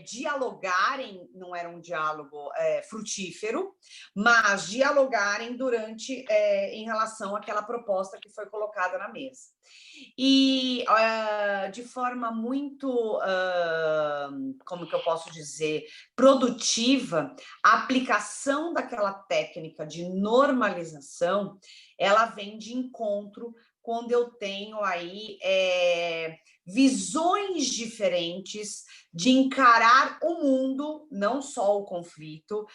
S8: dialogarem, não era um diálogo frutífero, mas dialogarem durante, em relação àquela proposta que foi colocada na mesa. E de forma muito, como que eu posso dizer, produtiva, a aplicação daquela técnica de normalização, ela vem de encontro quando eu tenho aí visões diferentes de encarar o mundo, não só o conflito,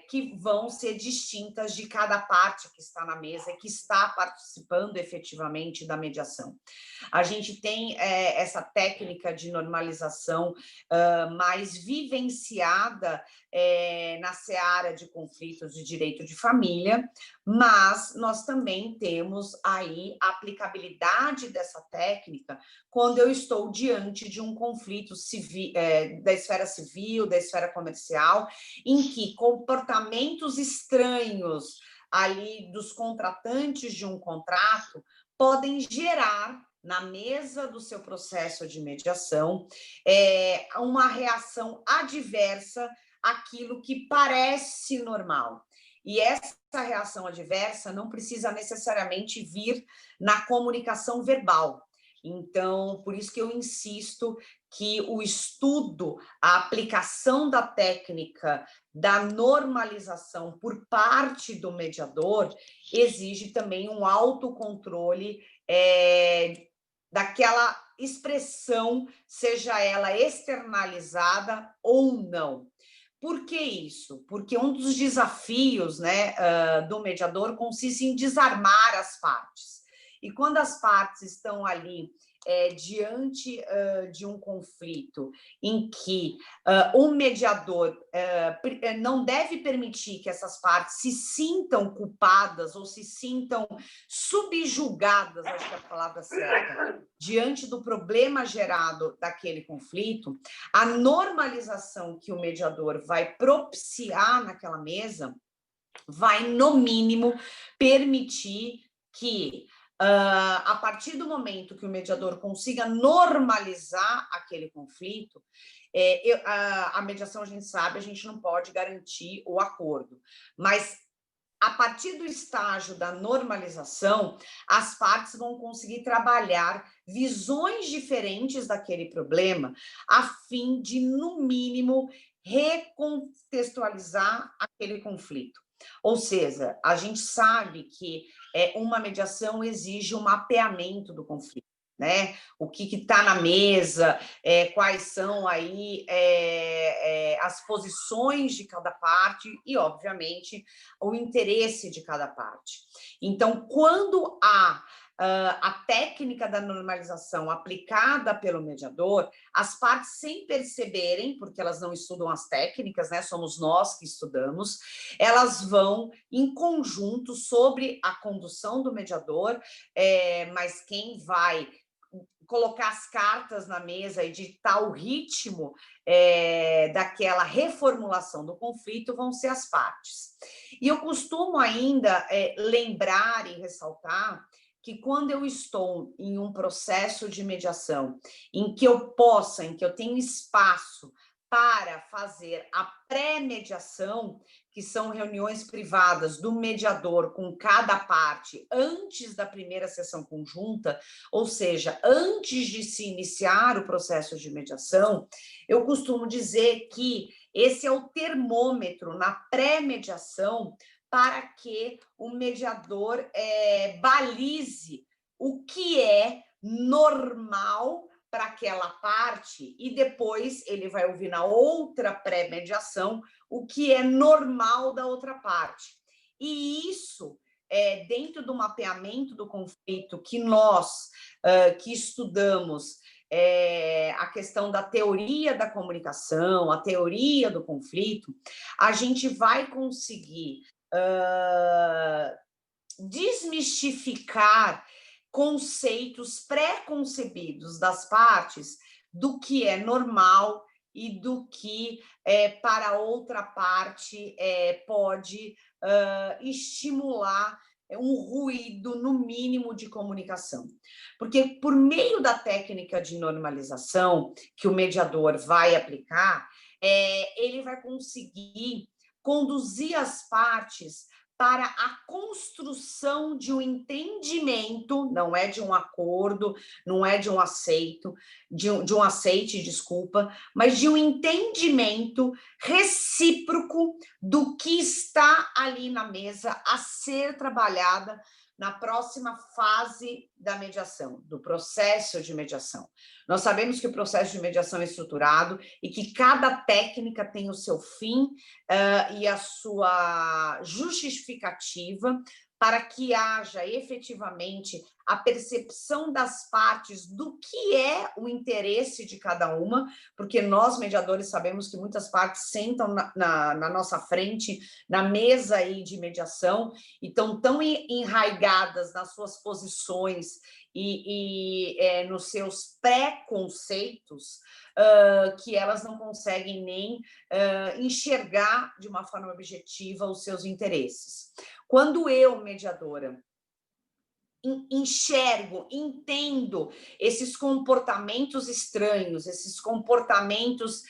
S8: que vão ser distintas de cada parte que está na mesa e que está participando efetivamente da mediação. A gente tem essa técnica de normalização mais vivenciada na seara de conflitos de direito de família, mas nós também temos aí a aplicabilidade dessa técnica quando eu estou diante de um conflito civil, da esfera civil, da esfera comercial, em que comportamentos estranhos ali dos contratantes de um contrato podem gerar na mesa do seu processo de mediação uma reação adversa àquilo que parece normal. E essa reação adversa não precisa necessariamente vir na comunicação verbal. Então, por isso que eu insisto que o estudo, a aplicação da técnica da normalização por parte do mediador exige também um autocontrole daquela expressão, seja ela externalizada ou não. Por que isso? Porque um dos desafios, né, do mediador consiste em desarmar as partes. E quando as partes estão ali diante de um conflito em que o mediador não deve permitir que essas partes se sintam culpadas ou se sintam subjugadas, acho que é a palavra certa, diante do problema gerado daquele conflito, a normalização que o mediador vai propiciar naquela mesa vai, no mínimo, permitir que a partir do momento que o mediador consiga normalizar aquele conflito, a mediação, a gente sabe, a gente não pode garantir o acordo, mas a partir do estágio da normalização, as partes vão conseguir trabalhar visões diferentes daquele problema, a fim de, no mínimo, recontextualizar aquele conflito. Ou seja, a gente sabe que uma mediação exige um mapeamento do conflito, né? O que está na mesa, quais são aí as posições de cada parte e, obviamente, o interesse de cada parte. Então, quando há a técnica da normalização aplicada pelo mediador, as partes, sem perceberem, porque elas não estudam as técnicas, né? Somos nós que estudamos, elas vão em conjunto sobre a condução do mediador, mas quem vai colocar as cartas na mesa e ditar o ritmo daquela reformulação do conflito vão ser as partes. E eu costumo ainda lembrar e ressaltar que quando eu estou em um processo de mediação, em que eu tenho espaço para fazer a pré-mediação, que são reuniões privadas do mediador com cada parte antes da primeira sessão conjunta, ou seja, antes de se iniciar o processo de mediação, eu costumo dizer que esse é o termômetro na pré-mediação para que o mediador balize o que é normal para aquela parte e depois ele vai ouvir na outra pré-mediação o que é normal da outra parte. E isso, dentro do mapeamento do conflito que nós que estudamos a questão da teoria da comunicação, a teoria do conflito, a gente vai conseguir desmistificar conceitos pré-concebidos das partes do que é normal e do que para outra parte pode estimular um ruído, no mínimo, de comunicação. Porque, por meio da técnica de normalização que o mediador vai aplicar, ele vai conseguir conduzir as partes para a construção de um entendimento, não é de um acordo, não é de um aceite, desculpa, mas de um entendimento recíproco do que está ali na mesa a ser trabalhada na próxima fase da mediação, do processo de mediação. Nós sabemos que o processo de mediação é estruturado e que cada técnica tem o seu fim e a sua justificativa para que haja efetivamente a percepção das partes do que é o interesse de cada uma, porque nós, mediadores, sabemos que muitas partes sentam na nossa frente, na mesa aí de mediação, e estão tão enraigadas nas suas posições e nos seus pré-conceitos, que elas não conseguem nem enxergar de uma forma objetiva os seus interesses. Quando eu, mediadora, enxergo, entendo esses comportamentos estranhos, esses comportamentos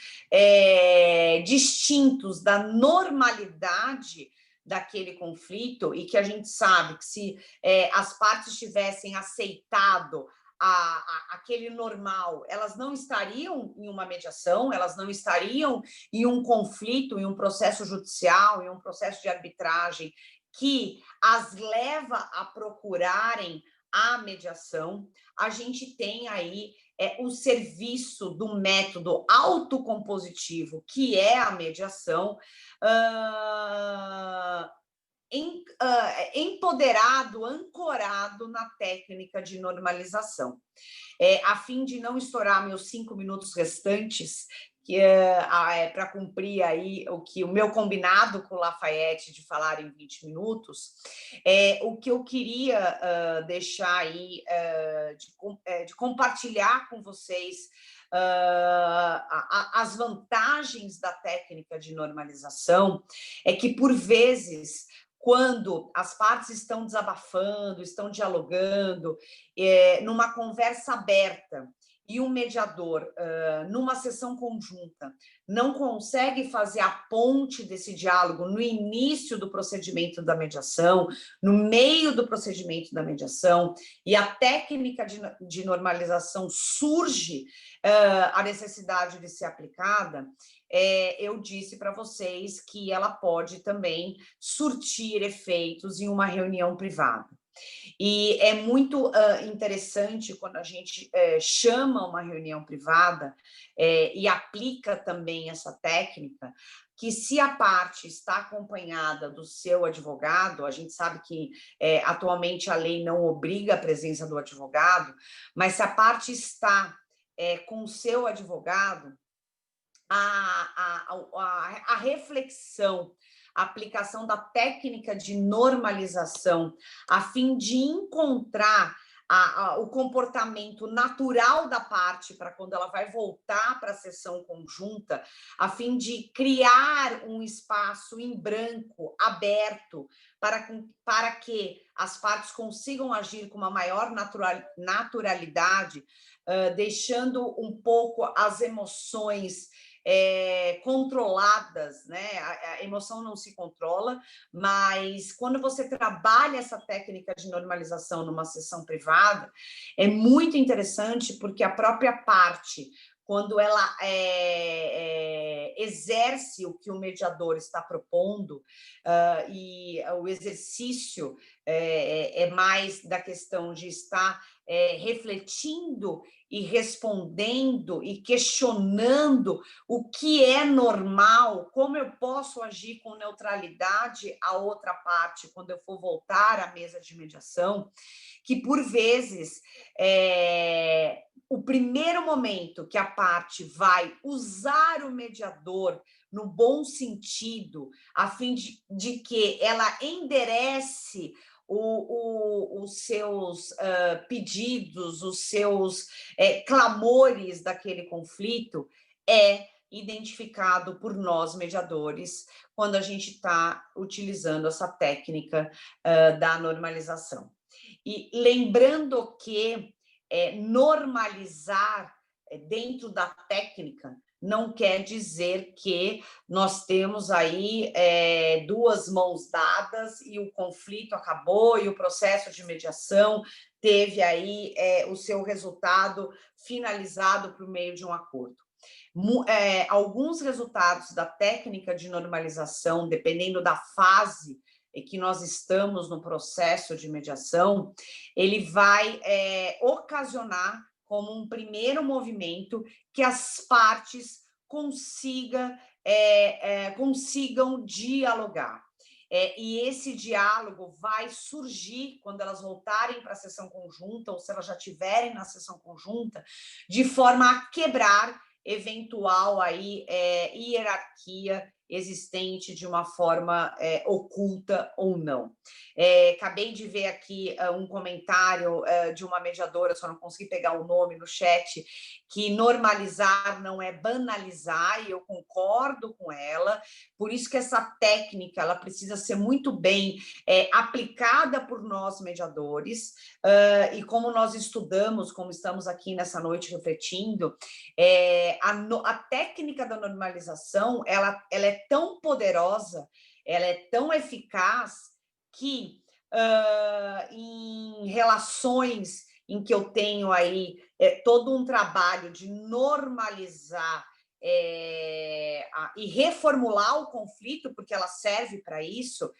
S8: distintos da normalidade daquele conflito, e que a gente sabe que se as partes tivessem aceitado aquele normal, elas não estariam em uma mediação, elas não estariam em um conflito, em um processo judicial, em um processo de arbitragem que as leva a procurarem a mediação. A gente tem aí o serviço do método autocompositivo, que é a mediação, empoderado, ancorado na técnica de normalização. A fim de não estourar meus 5 minutos restantes, que para cumprir aí o meu combinado com o Lafayette de falar em 20 minutos, o que eu queria deixar aí, de compartilhar com vocês as vantagens da técnica de normalização, é que, por vezes, quando as partes estão desabafando, estão dialogando, numa conversa aberta, e um mediador, numa sessão conjunta, não consegue fazer a ponte desse diálogo no início do procedimento da mediação, no meio do procedimento da mediação, e a técnica de normalização surge a necessidade de ser aplicada, eu disse para vocês que ela pode também surtir efeitos em uma reunião privada. E é muito interessante quando a gente chama uma reunião privada e aplica também essa técnica, que se a parte está acompanhada do seu advogado, a gente sabe que atualmente a lei não obriga a presença do advogado, mas se a parte está com o seu advogado, a reflexão, a aplicação da técnica de normalização, a fim de encontrar o comportamento natural da parte para quando ela vai voltar para a sessão conjunta, a fim de criar um espaço em branco, aberto, para que as partes consigam agir com uma maior naturalidade, deixando um pouco as emoções controladas, né? A emoção não se controla, mas quando você trabalha essa técnica de normalização numa sessão privada, é muito interessante, porque a própria parte quando ela exerce o que o mediador está propondo, e o exercício é mais da questão de estar refletindo e respondendo e questionando o que é normal, como eu posso agir com neutralidade a outra parte quando eu for voltar à mesa de mediação, que por vezes o primeiro momento que a parte vai usar o mediador no bom sentido, a fim de que ela enderece os seus pedidos, os seus clamores daquele conflito, é identificado por nós, mediadores, quando a gente está utilizando essa técnica da normalização. E lembrando que normalizar dentro da técnica não quer dizer que nós temos aí duas mãos dadas e o conflito acabou e o processo de mediação teve aí o seu resultado finalizado por meio de um acordo. Alguns resultados da técnica de normalização, dependendo da fase que nós estamos no processo de mediação, ele vai ocasionar como um primeiro movimento que as partes consigam dialogar. E esse diálogo vai surgir quando elas voltarem para a sessão conjunta, ou se elas já estiverem na sessão conjunta, de forma a quebrar eventual aí, hierarquia existente de uma forma oculta ou não. Acabei de ver aqui um comentário de uma mediadora, só não consegui pegar o nome no chat, que normalizar não é banalizar, e eu concordo com ela, por isso que essa técnica ela precisa ser muito bem aplicada por nós mediadores, e como nós estudamos, como estamos aqui nessa noite refletindo, a técnica da normalização, ela é tão poderosa, ela é tão eficaz, que em relações em que eu tenho aí todo um trabalho de normalizar e reformular o conflito, porque ela serve para isso,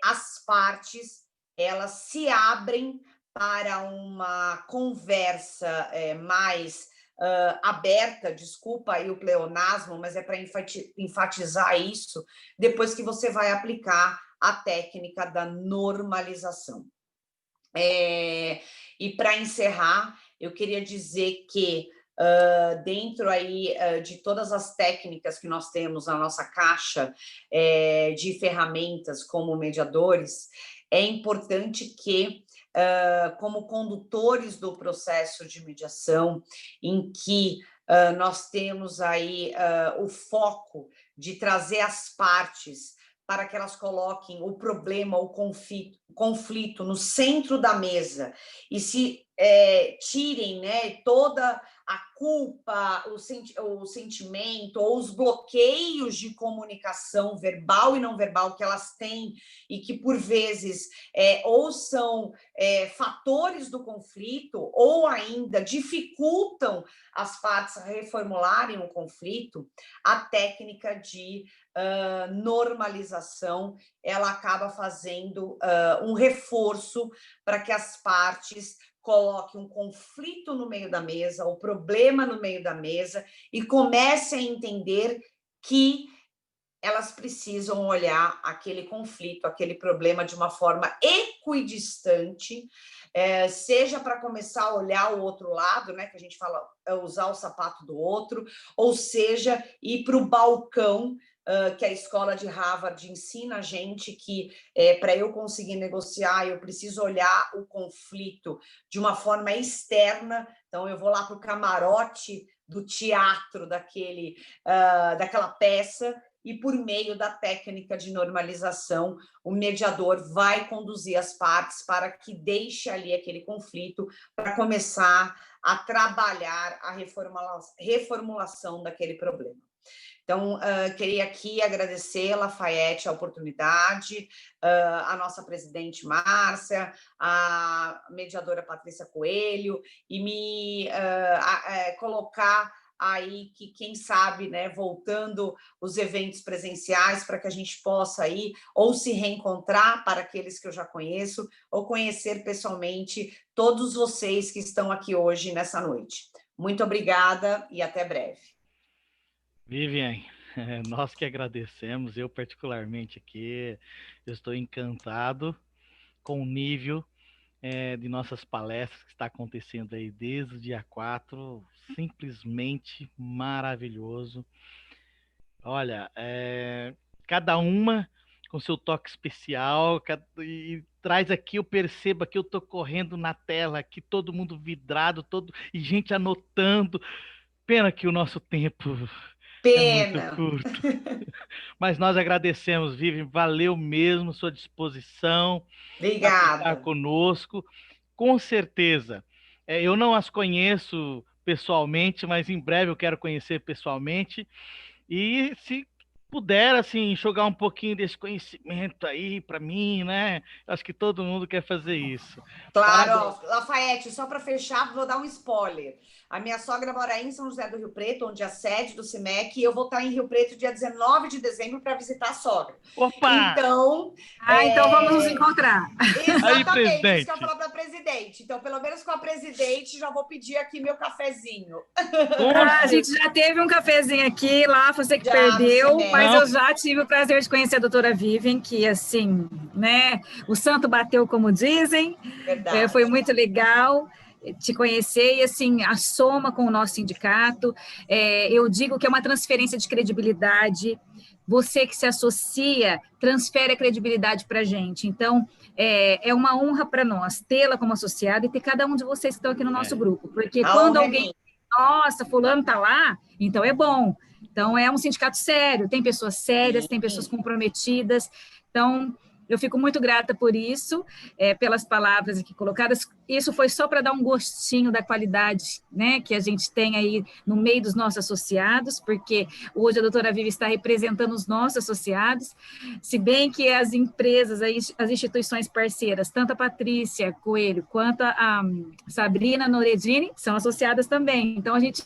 S8: as partes elas se abrem para uma conversa mais aberta, desculpa aí o pleonasmo, mas é para enfatizar isso, depois que você vai aplicar a técnica da normalização. E para encerrar, eu queria dizer que dentro aí de todas as técnicas que nós temos na nossa caixa de ferramentas como mediadores, é importante que como condutores do processo de mediação, em que nós temos aí o foco de trazer as partes para que elas coloquem o problema, o conflito no centro da mesa e se tirem, né, toda a culpa, o sentimento ou os bloqueios de comunicação verbal e não verbal que elas têm e que, por vezes, ou são fatores do conflito ou ainda dificultam as partes a reformularem o conflito, a técnica de normalização, ela acaba fazendo um reforço para que as partes coloquem um conflito no meio da mesa, o problema no meio da mesa, e comecem a entender que elas precisam olhar aquele conflito, aquele problema de uma forma equidistante, seja para começar a olhar o outro lado, né, que a gente fala usar o sapato do outro, ou seja, ir para o balcão, que a escola de Harvard ensina a gente que para eu conseguir negociar, eu preciso olhar o conflito de uma forma externa. Então, eu vou lá para o camarote do teatro daquela peça, e por meio da técnica de normalização, o mediador vai conduzir as partes para que deixe ali aquele conflito, para começar a trabalhar a reformulação daquele problema. Então, queria aqui agradecer, Lafayette, a oportunidade, a nossa presidente Márcia, a mediadora Patrícia Coelho, e me colocar aí que, quem sabe, né, voltando os eventos presenciais para que a gente possa aí ou se reencontrar para aqueles que eu já conheço, ou conhecer pessoalmente todos vocês que estão aqui hoje nessa noite. Muito obrigada e até breve.
S7: Vivian, nós que agradecemos, eu particularmente aqui, eu estou encantado com o nível de nossas palestras que está acontecendo aí desde o dia 4, simplesmente maravilhoso. Olha, cada uma com seu toque especial, e traz aqui, eu percebo que eu estou correndo na tela, aqui todo mundo vidrado, e gente anotando. Pena que o nosso tempo é muito curto. Mas nós agradecemos, Vivian, valeu mesmo sua disposição.
S8: Obrigada.
S7: Estar conosco. Com certeza. Eu não as conheço pessoalmente, mas em breve eu quero conhecer pessoalmente. E se puder, assim, enxugar um pouquinho desse conhecimento aí para mim, né? Acho que todo mundo quer fazer isso.
S8: Claro, Lafayette, só para fechar, vou dar um spoiler. A minha sogra mora em São José do Rio Preto, onde é a sede do CIMEC, e eu vou estar em Rio Preto dia 19 de dezembro para visitar a sogra.
S7: Opa!
S8: Então...
S10: então vamos nos encontrar.
S8: Exatamente, aí, isso que eu falar para a presidente. Então, pelo menos com a presidente, já vou pedir aqui meu cafezinho.
S10: A gente já teve um cafezinho aqui, lá você que perdeu, mas eu já tive o prazer de conhecer a doutora Vivian, que, assim, né, o santo bateu, como dizem. Foi muito legal te conhecer e, assim, a soma com o nosso sindicato. Eu digo que é uma transferência de credibilidade. Você que se associa, transfere a credibilidade para a gente. Então, é uma honra para nós tê-la como associada e ter cada um de vocês que estão aqui no nosso grupo. Porque quando alguém... Nossa, fulano está lá, então é bom. Então, é um sindicato sério, tem pessoas sérias, tem pessoas comprometidas. Então, eu fico muito grata por isso, pelas palavras aqui colocadas. Isso foi só para dar um gostinho da qualidade, né, que a gente tem aí no meio dos nossos associados, porque hoje a doutora Vivi está representando os nossos associados, se bem que as empresas, as instituições parceiras, tanto a Patrícia Coelho quanto a Sabrina Noredini, são associadas também. Então, a gente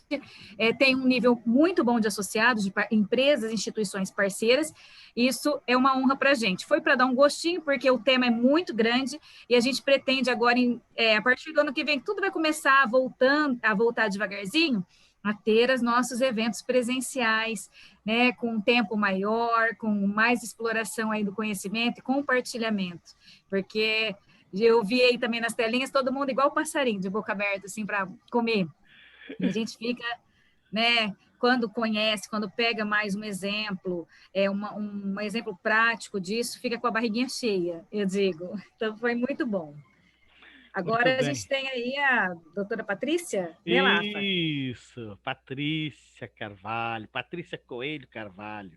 S10: tem um nível muito bom de associados, de empresas, instituições parceiras. Isso é uma honra para a gente. Foi para dar um gostinho, porque o tema é muito grande e a gente pretende agora, a partir do ano que vem, tudo vai começar a voltar devagarzinho, a ter os nossos eventos presenciais, né, com um tempo maior, com mais exploração aí do conhecimento e compartilhamento, porque eu vi aí também nas telinhas todo mundo igual passarinho, de boca aberta, assim, para comer. E a gente fica, né, quando conhece, quando pega mais um exemplo, um exemplo prático disso, fica com a barriguinha cheia, eu digo. Então, foi muito bom. Agora a gente tem aí a doutora Patrícia, né, Lafa?
S7: Isso, Patrícia Carvalho, Patrícia Coelho Carvalho,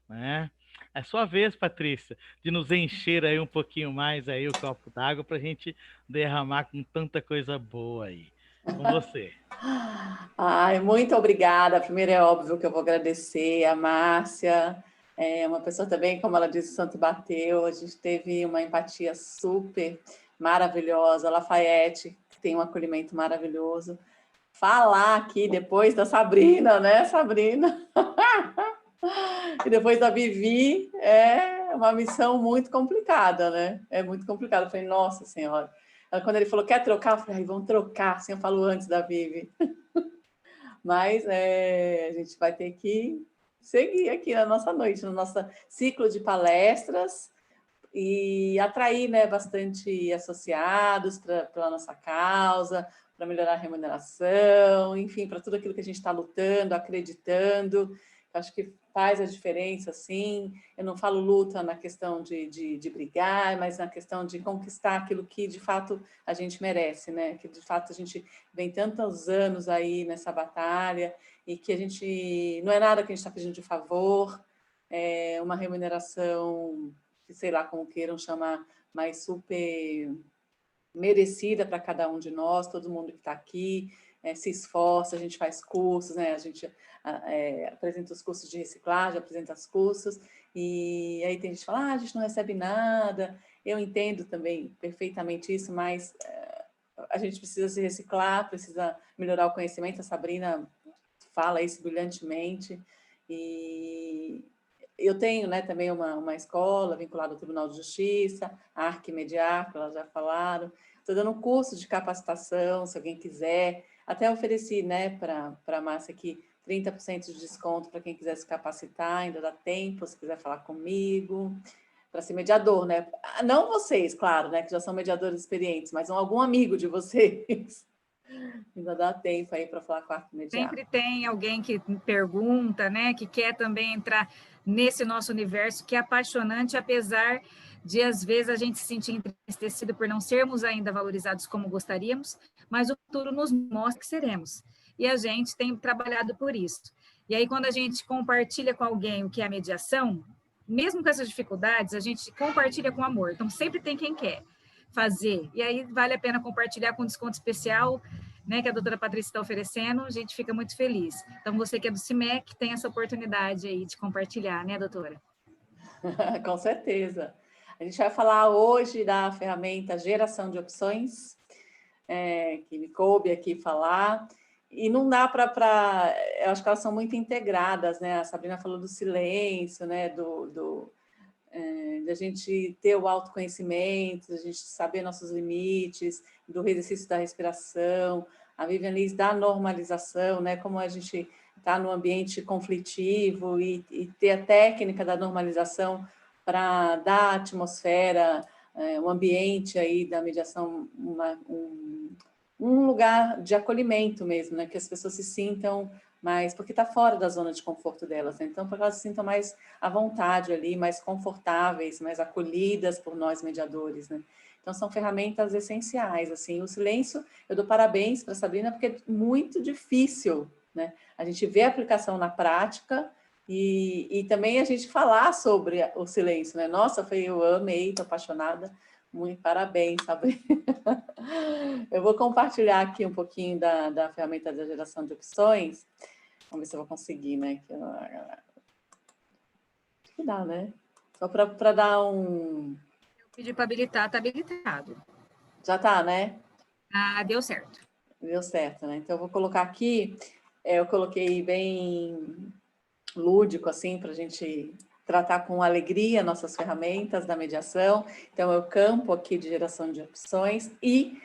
S7: né? É sua vez, Patrícia, de nos encher aí um pouquinho mais aí o copo d'água para a gente derramar com tanta coisa boa aí. Com você.
S12: Ai, muito obrigada. Primeiro é óbvio que eu vou agradecer a Márcia, uma pessoa também, como ela disse, o santo bateu, a gente teve uma empatia super maravilhosa, Lafayette, que tem um acolhimento maravilhoso. Falar aqui depois da Sabrina, né, Sabrina? E depois da Vivi, é uma missão muito complicada, né? É muito complicado. Eu falei, nossa Senhora. Quando ele falou, quer trocar? Eu falei, vamos trocar, assim eu falo antes da Vivi. Mas a gente vai ter que seguir aqui na nossa noite, no nosso ciclo de palestras, e atrair, né, bastante associados pela nossa causa, para melhorar a remuneração, enfim, para tudo aquilo que a gente está lutando, acreditando. Acho que faz a diferença, sim. Eu não falo luta na questão de brigar, mas na questão de conquistar aquilo que, de fato, a gente merece, né? Que, de fato, a gente vem tantos anos aí nessa batalha e que a gente... Não é nada que a gente está pedindo de favor, é uma remuneração, sei lá como queiram chamar, mas super merecida para cada um de nós, todo mundo que está aqui, se esforça, a gente faz cursos, né? A gente apresenta os cursos de reciclagem, apresenta os cursos, e aí tem gente que fala, a gente não recebe nada. Eu entendo também perfeitamente isso, mas a gente precisa se reciclar, precisa melhorar o conhecimento. A Sabrina fala isso brilhantemente. E eu tenho, né, também uma escola vinculada ao Tribunal de Justiça, a Arquimediar, que elas já falaram. Estou dando um curso de capacitação, se alguém quiser. Até ofereci, né, para a Márcia aqui 30% de desconto para quem quiser se capacitar, ainda dá tempo, se quiser falar comigo, para ser mediador, né? Não vocês, claro, né, que já são mediadores experientes, mas algum amigo de vocês. Ainda dá tempo aí para falar com a Arquimediar.
S10: Sempre tem alguém que pergunta, né, que quer também entrar nesse nosso universo, que é apaixonante, apesar de, às vezes, a gente se sentir entristecido por não sermos ainda valorizados como gostaríamos, mas o futuro nos mostra que seremos. E a gente tem trabalhado por isso. E aí, quando a gente compartilha com alguém o que é a mediação, mesmo com essas dificuldades, a gente compartilha com amor. Então, sempre tem quem quer fazer. E aí, vale a pena compartilhar com desconto especial, né, que a doutora Patrícia está oferecendo, a gente fica muito feliz. Então, você que é do CIMEC, tem essa oportunidade aí de compartilhar, né, doutora?
S12: Com certeza. A gente vai falar hoje da ferramenta Geração de Opções, que me coube aqui falar, e não dá para... Eu acho que elas são muito integradas, né? A Sabrina falou do silêncio, né? Da gente ter o autoconhecimento, da gente saber nossos limites, do exercício da respiração, a Vivian Liz da normalização, né? Como a gente está no ambiente conflitivo e ter a técnica da normalização para dar à atmosfera, um ambiente aí da mediação, um lugar de acolhimento mesmo, né? Que as pessoas se sintam mais, porque está fora da zona de conforto delas, né? Então, para que elas se sintam mais à vontade ali, mais confortáveis, mais acolhidas por nós mediadores, né? Então, são ferramentas essenciais, assim. O silêncio, eu dou parabéns para a Sabrina, porque é muito difícil, né? A gente vê a aplicação na prática e também a gente falar sobre o silêncio, né? Nossa, eu amei, estou apaixonada. Muito parabéns, Sabrina. Eu vou compartilhar aqui um pouquinho da ferramenta da geração de opções. Vamos ver se eu vou conseguir, né? Que dá, né? Só para dar um...
S10: Eu pedi para habilitar, está habilitado.
S12: Já está, né?
S10: Ah, deu certo.
S12: Deu certo, né? Então, eu vou colocar aqui, eu coloquei bem lúdico, assim, para a gente tratar com alegria nossas ferramentas da mediação. Então, é o campo aqui de geração de opções, e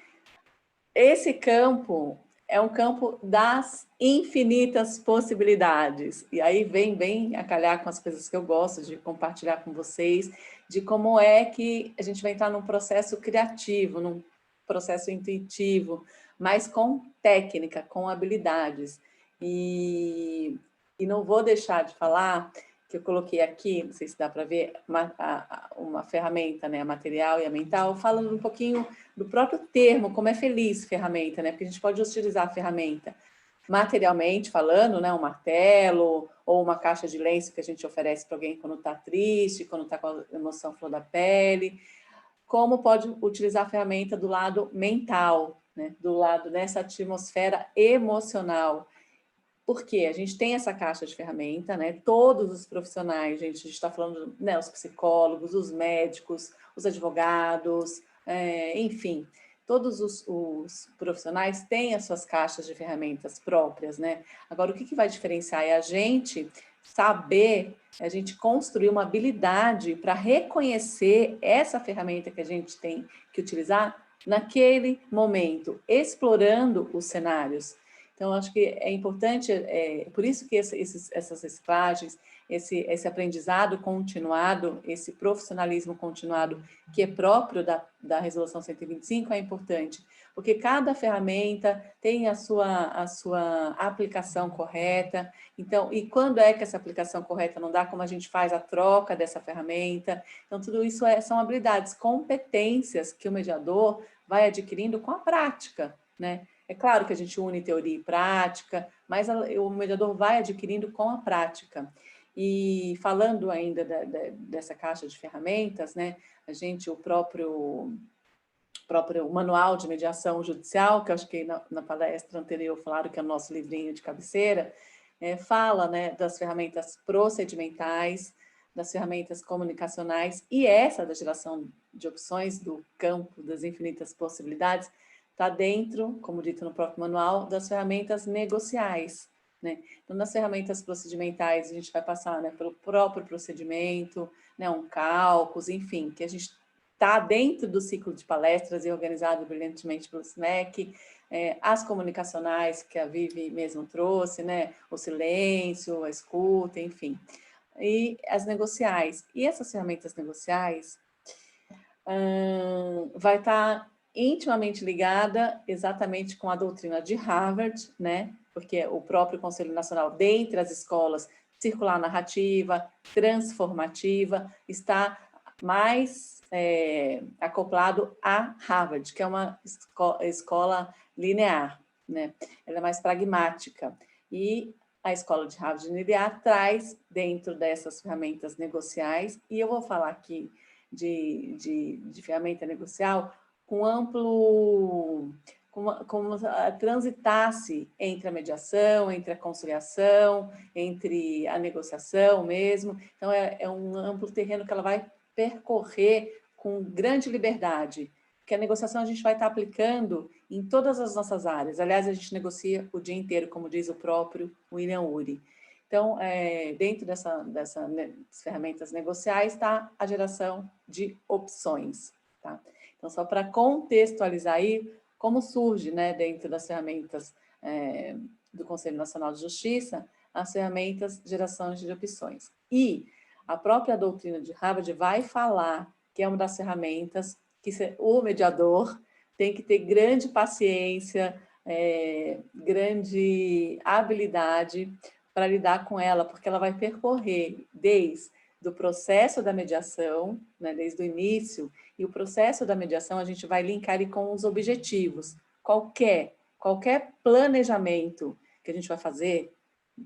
S12: esse campo é um campo das infinitas possibilidades. E aí vem bem a calhar com as coisas que eu gosto de compartilhar com vocês, de como é que a gente vai entrar num processo criativo, num processo intuitivo, mas com técnica, com habilidades. E não vou deixar de falar que eu coloquei aqui, não sei se dá para ver, uma ferramenta, né, a material e a mental, falando um pouquinho do próprio termo, como é feliz ferramenta, né, porque a gente pode utilizar a ferramenta materialmente falando, né, um martelo ou uma caixa de lenço que a gente oferece para alguém quando está triste, quando está com a emoção flor da pele, como pode utilizar a ferramenta do lado mental, né, do lado dessa atmosfera emocional. Porque a gente tem essa caixa de ferramenta, né? Todos os profissionais, gente, a gente está falando, né, os psicólogos, os médicos, os advogados, enfim, todos os profissionais têm as suas caixas de ferramentas próprias, né? Agora, o que vai diferenciar é a gente saber, a gente construir uma habilidade para reconhecer essa ferramenta que a gente tem que utilizar naquele momento, explorando os cenários. Então, acho que é importante, por isso que essas reciclagens, esse aprendizado continuado, esse profissionalismo continuado que é próprio da Resolução 125 é importante, porque cada ferramenta tem a sua aplicação correta. Então, e quando é que essa aplicação correta não dá, como a gente faz a troca dessa ferramenta? Então, tudo isso são habilidades, competências que o mediador vai adquirindo com a prática, né? É claro que a gente une teoria e prática, mas o mediador vai adquirindo com a prática. E falando ainda dessa caixa de ferramentas, né, o próprio manual de mediação judicial, que eu acho que na palestra anterior falaram que é o nosso livrinho de cabeceira, fala, né, das ferramentas procedimentais, das ferramentas comunicacionais, e essa da geração de opções do campo das infinitas possibilidades, está dentro, como dito no próprio manual, das ferramentas negociais, né? Então, nas ferramentas procedimentais, a gente vai passar, né, pelo próprio procedimento, né, um cálculo, enfim, que a gente está dentro do ciclo de palestras e organizado brilhantemente pelo SMEC, as comunicacionais que a Vivi mesmo trouxe, né, o silêncio, a escuta, enfim, e as negociais. E essas ferramentas negociais vai estar intimamente ligada exatamente com a doutrina de Harvard, né? Porque o próprio Conselho Nacional, dentre as escolas, circular narrativa, transformativa, está mais acoplado a Harvard, que é uma escola linear, né? Ela é mais pragmática. E a escola de Harvard linear traz dentro dessas ferramentas negociais, e eu vou falar aqui de ferramenta negocial com amplo, como transitasse entre a mediação, entre a conciliação, entre a negociação mesmo. Então, é um amplo terreno que ela vai percorrer com grande liberdade, porque a negociação a gente vai estar aplicando em todas as nossas áreas. Aliás, a gente negocia o dia inteiro, como diz o próprio William Ury. Então, dentro dessas ferramentas negociais está a geração de opções. Tá? Então, só para contextualizar aí como surge, né, dentro das ferramentas do Conselho Nacional de Justiça, as ferramentas de geração de opções. E a própria doutrina de Harvard vai falar que é uma das ferramentas que o mediador tem que ter grande paciência, grande habilidade para lidar com ela, porque ela vai percorrer desde o processo da mediação, né, desde o início, e o processo da mediação a gente vai linkar ele com os objetivos. Qualquer planejamento que a gente vai fazer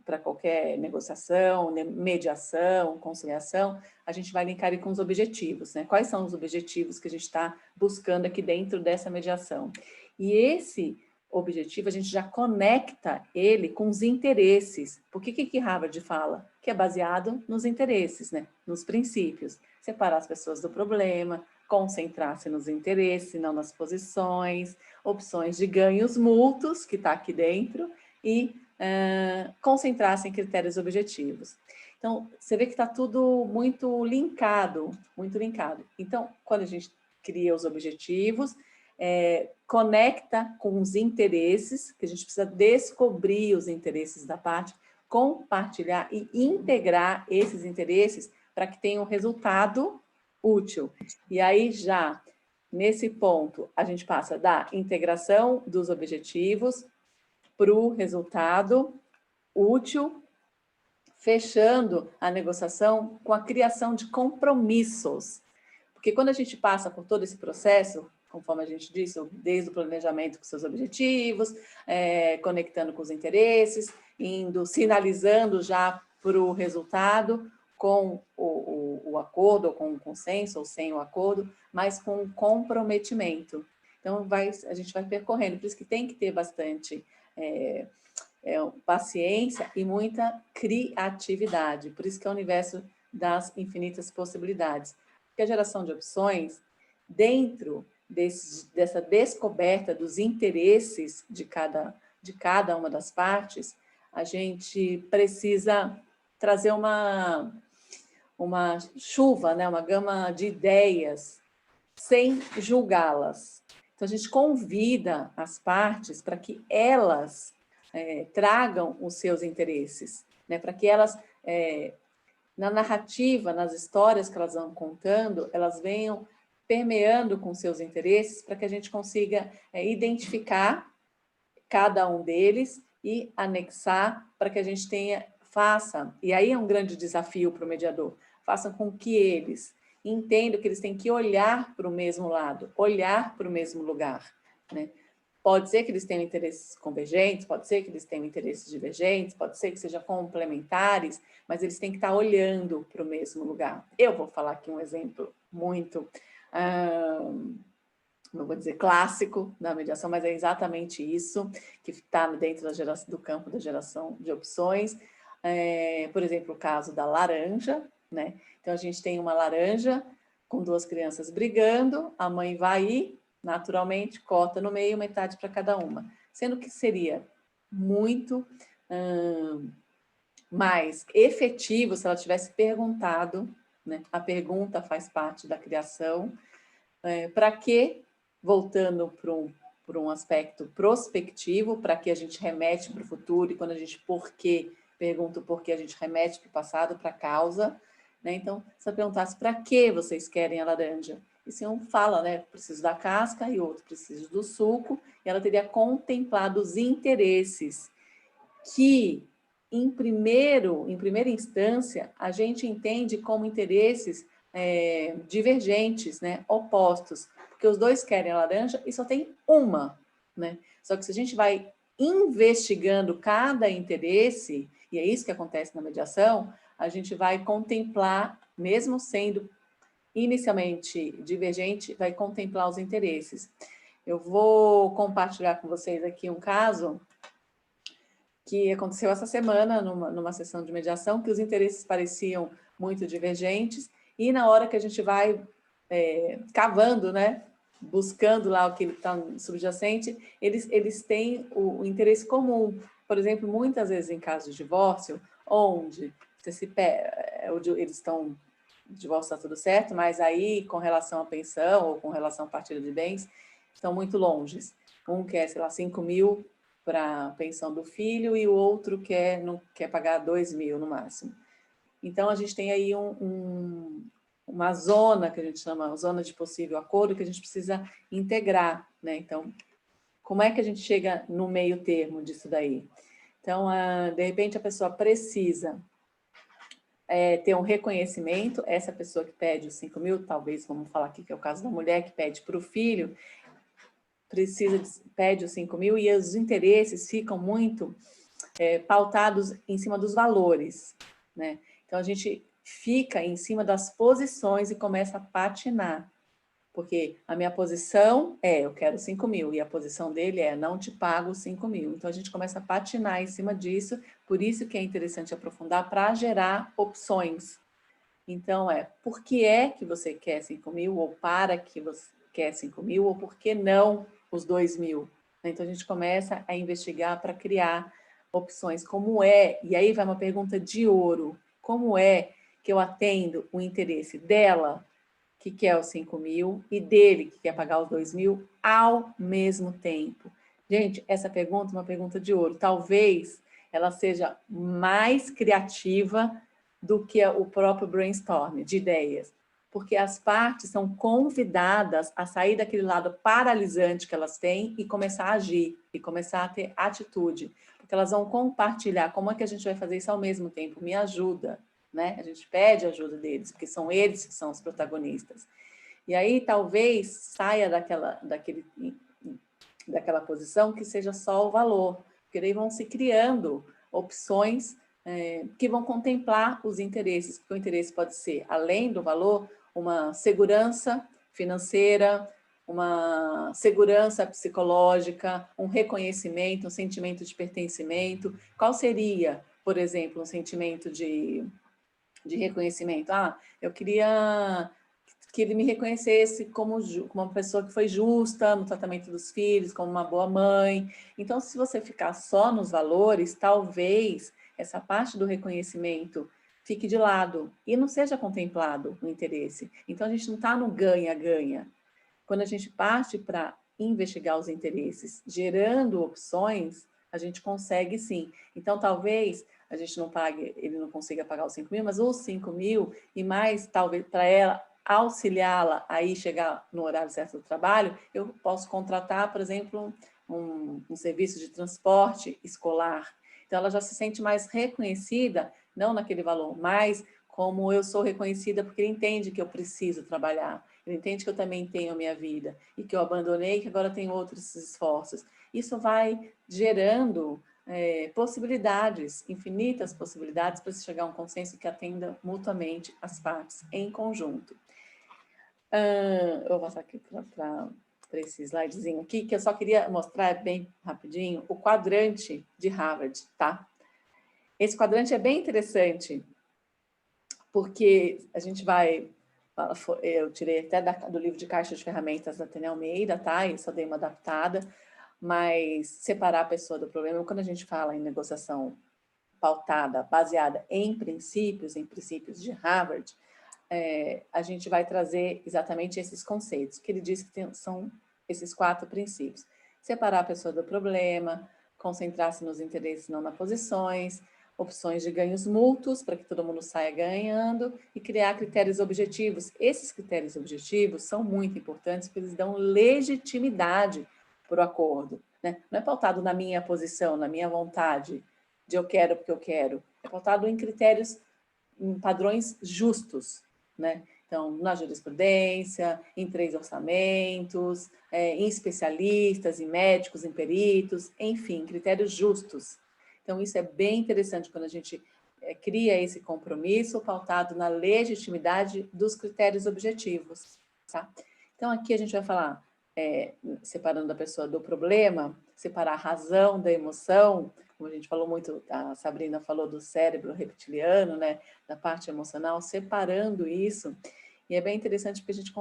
S12: para qualquer negociação, mediação, conciliação, a gente vai linkar ele com os objetivos, né? Quais são os objetivos que a gente está buscando aqui dentro dessa mediação? E esse objetivo, a gente já conecta ele com os interesses. Por que Harvard fala? Que é baseado nos interesses, né? Nos princípios. Separar as pessoas do problema, concentrar-se nos interesses, não nas posições, opções de ganhos mútuos, que está aqui dentro, e concentrar-se em critérios objetivos. Então, você vê que está tudo muito linkado, muito linkado. Então, quando a gente cria os objetivos, conecta com os interesses, que a gente precisa descobrir os interesses da parte, compartilhar e integrar esses interesses para que tenha um resultado útil. E aí já, nesse ponto, a gente passa da integração dos objetivos para o resultado útil, fechando a negociação com a criação de compromissos. Porque quando a gente passa por todo esse processo, conforme a gente disse, desde o planejamento com seus objetivos, conectando com os interesses, sinalizando já para o resultado, com o acordo, ou com o consenso, ou sem o acordo, mas com o comprometimento. Então, a gente vai percorrendo, por isso que tem que ter bastante paciência e muita criatividade, por isso que é o universo das infinitas possibilidades. Porque a geração de opções, dentro dessa descoberta dos interesses de cada uma das partes, a gente precisa trazer uma chuva, né, uma gama de ideias, sem julgá-las. Então, a gente convida as partes para que elas tragam os seus interesses, né, para que elas, na narrativa, nas histórias que elas vão contando, elas venham permeando com seus interesses para que a gente consiga identificar cada um deles e anexar para que a gente faça, e aí é um grande desafio para o mediador, façam com que eles entendam que eles têm que olhar para o mesmo lado, olhar para o mesmo lugar, né? Pode ser que eles tenham interesses convergentes, pode ser que eles tenham interesses divergentes, pode ser que sejam complementares, mas eles têm que estar olhando para o mesmo lugar. Eu vou falar aqui um exemplo muito, não vou dizer clássico da mediação, mas é exatamente isso, que está dentro do campo da geração de opções. Por exemplo, o caso da laranja, né? Então, a gente tem uma laranja com duas crianças brigando, a mãe vai e, naturalmente, corta no meio, metade para cada uma. Sendo que seria muito mais efetivo se ela tivesse perguntado, né? A pergunta faz parte da criação. Para que, voltando para um aspecto prospectivo, para que a gente remete para o futuro, e quando a gente pergunta o porquê, a gente remete para o passado, para a causa, né? Então, se eu perguntasse para que vocês querem a laranja, e se um fala, né, preciso da casca, e outro preciso do suco, e ela teria contemplado os interesses que, em primeira instância, a gente entende como interesses divergentes, né, opostos, porque os dois querem a laranja e só tem uma, né? Só que se a gente vai investigando cada interesse, e é isso que acontece na mediação, a gente vai contemplar, mesmo sendo inicialmente divergente, vai contemplar os interesses. Eu vou compartilhar com vocês aqui um caso que aconteceu essa semana, numa sessão de mediação, que os interesses pareciam muito divergentes, e na hora que a gente vai cavando, né, buscando lá o que está subjacente, eles têm o interesse comum. Por exemplo, muitas vezes em casos de divórcio, onde eles estão, o divórcio está tudo certo, mas aí com relação à pensão ou com relação à partilha de bens, estão muito longes. Um quer, sei lá, 5 mil para a pensão do filho e o outro não quer pagar 2 mil no máximo. Então, a gente tem aí uma zona que a gente chama zona de possível acordo que a gente precisa integrar, né? Então, como é que a gente chega no meio termo disso daí? Então, de repente, a pessoa precisa ter um reconhecimento, essa pessoa que pede os 5 mil, talvez, vamos falar aqui que é o caso da mulher que pede para o filho, pede os 5 mil e os interesses ficam muito pautados em cima dos valores, né? Então, a gente fica em cima das posições e começa a patinar, porque a minha posição eu quero 5 mil, e a posição dele não te pago 5 mil. Então, a gente começa a patinar em cima disso, por isso que é interessante aprofundar para gerar opções. Então, por que é que você quer 5 mil, ou para que você quer 5 mil, ou por que não os 2 mil? Então, a gente começa a investigar para criar opções. E aí vai uma pergunta de ouro, como é que eu atendo o interesse dela, que quer os 5 mil, e dele, que quer pagar os 2 mil, ao mesmo tempo? Gente, essa pergunta é uma pergunta de ouro. Talvez ela seja mais criativa do que o próprio brainstorm de ideias, porque as partes são convidadas a sair daquele lado paralisante que elas têm e começar a agir, e começar a ter atitude, porque elas vão compartilhar como é que a gente vai fazer isso ao mesmo tempo. Me ajuda, né? A gente pede ajuda deles, porque são eles que são os protagonistas. E aí talvez saia daquela posição que seja só o valor, porque daí vão se criando opções que vão contemplar os interesses, porque o interesse pode ser, além do valor, uma segurança financeira, uma segurança psicológica, um reconhecimento, um sentimento de pertencimento. Qual seria, por exemplo, um sentimento de reconhecimento? Eu queria que ele me reconhecesse como uma pessoa que foi justa no tratamento dos filhos, como uma boa mãe. Então, se você ficar só nos valores, talvez essa parte do reconhecimento fique de lado e não seja contemplado o interesse. Então, a gente não está no ganha-ganha. Quando a gente parte para investigar os interesses, gerando opções, a gente consegue sim. Então, talvez a gente ele não consiga pagar os 5 mil, mas os 5 mil e mais, talvez, para ela auxiliá-la a chegar no horário certo do trabalho, eu posso contratar, por exemplo, um serviço de transporte escolar. Então, ela já se sente mais reconhecida, não naquele valor, mas como eu sou reconhecida porque ele entende que eu preciso trabalhar, ele entende que eu também tenho a minha vida e que eu abandonei, que agora tenho outros esforços. Isso vai gerando possibilidades, infinitas possibilidades para se chegar a um consenso que atenda mutuamente as partes em conjunto. Eu vou passar aqui para esse slidezinho aqui, que eu só queria mostrar bem rapidinho o quadrante de Harvard, tá? Esse quadrante é bem interessante, porque a gente vai... Eu tirei até do livro de caixa de ferramentas da Tânia Almeida, tá? E só dei uma adaptada. mas separar a pessoa do problema. Quando a gente fala em negociação pautada, baseada em princípios de Harvard, a gente vai trazer exatamente esses conceitos, que ele diz que são esses 4 princípios. Separar a pessoa do problema, concentrar-se nos interesses, não nas posições, opções de ganhos mútuos, para que todo mundo saia ganhando, e criar critérios objetivos. Esses critérios objetivos são muito importantes, porque eles dão legitimidade para o acordo, né? Não é pautado na minha posição, na minha vontade, de eu quero porque eu quero. É pautado em critérios, em padrões justos, né? Então, na jurisprudência, em 3 orçamentos, em especialistas, em médicos, em peritos, enfim, critérios justos. Então, isso é bem interessante quando a gente cria esse compromisso pautado na legitimidade dos critérios objetivos, tá? Então, aqui a gente vai falar, separando a pessoa do problema, separar a razão da emoção, como a gente falou muito, a Sabrina falou do cérebro reptiliano, né, da parte emocional, separando isso. E é bem interessante porque a gente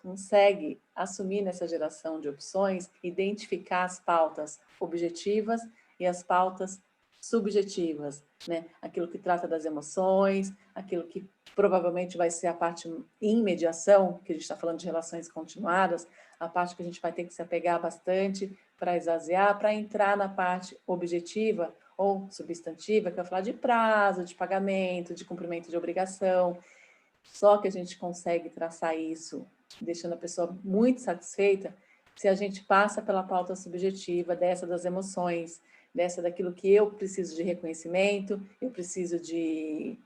S12: consegue assumir nessa geração de opções, identificar as pautas objetivas e as pautas subjetivas, né? Aquilo que trata das emoções, aquilo que provavelmente vai ser a parte em mediação, que a gente está falando de relações continuadas, a parte que a gente vai ter que se apegar bastante para esvaziar, para entrar na parte objetiva ou substantiva, que vai falar de prazo, de pagamento, de cumprimento de obrigação. Só que a gente consegue traçar isso, deixando a pessoa muito satisfeita, se a gente passa pela pauta subjetiva, dessa das emoções, dessa daquilo que eu preciso de reconhecimento, eu preciso de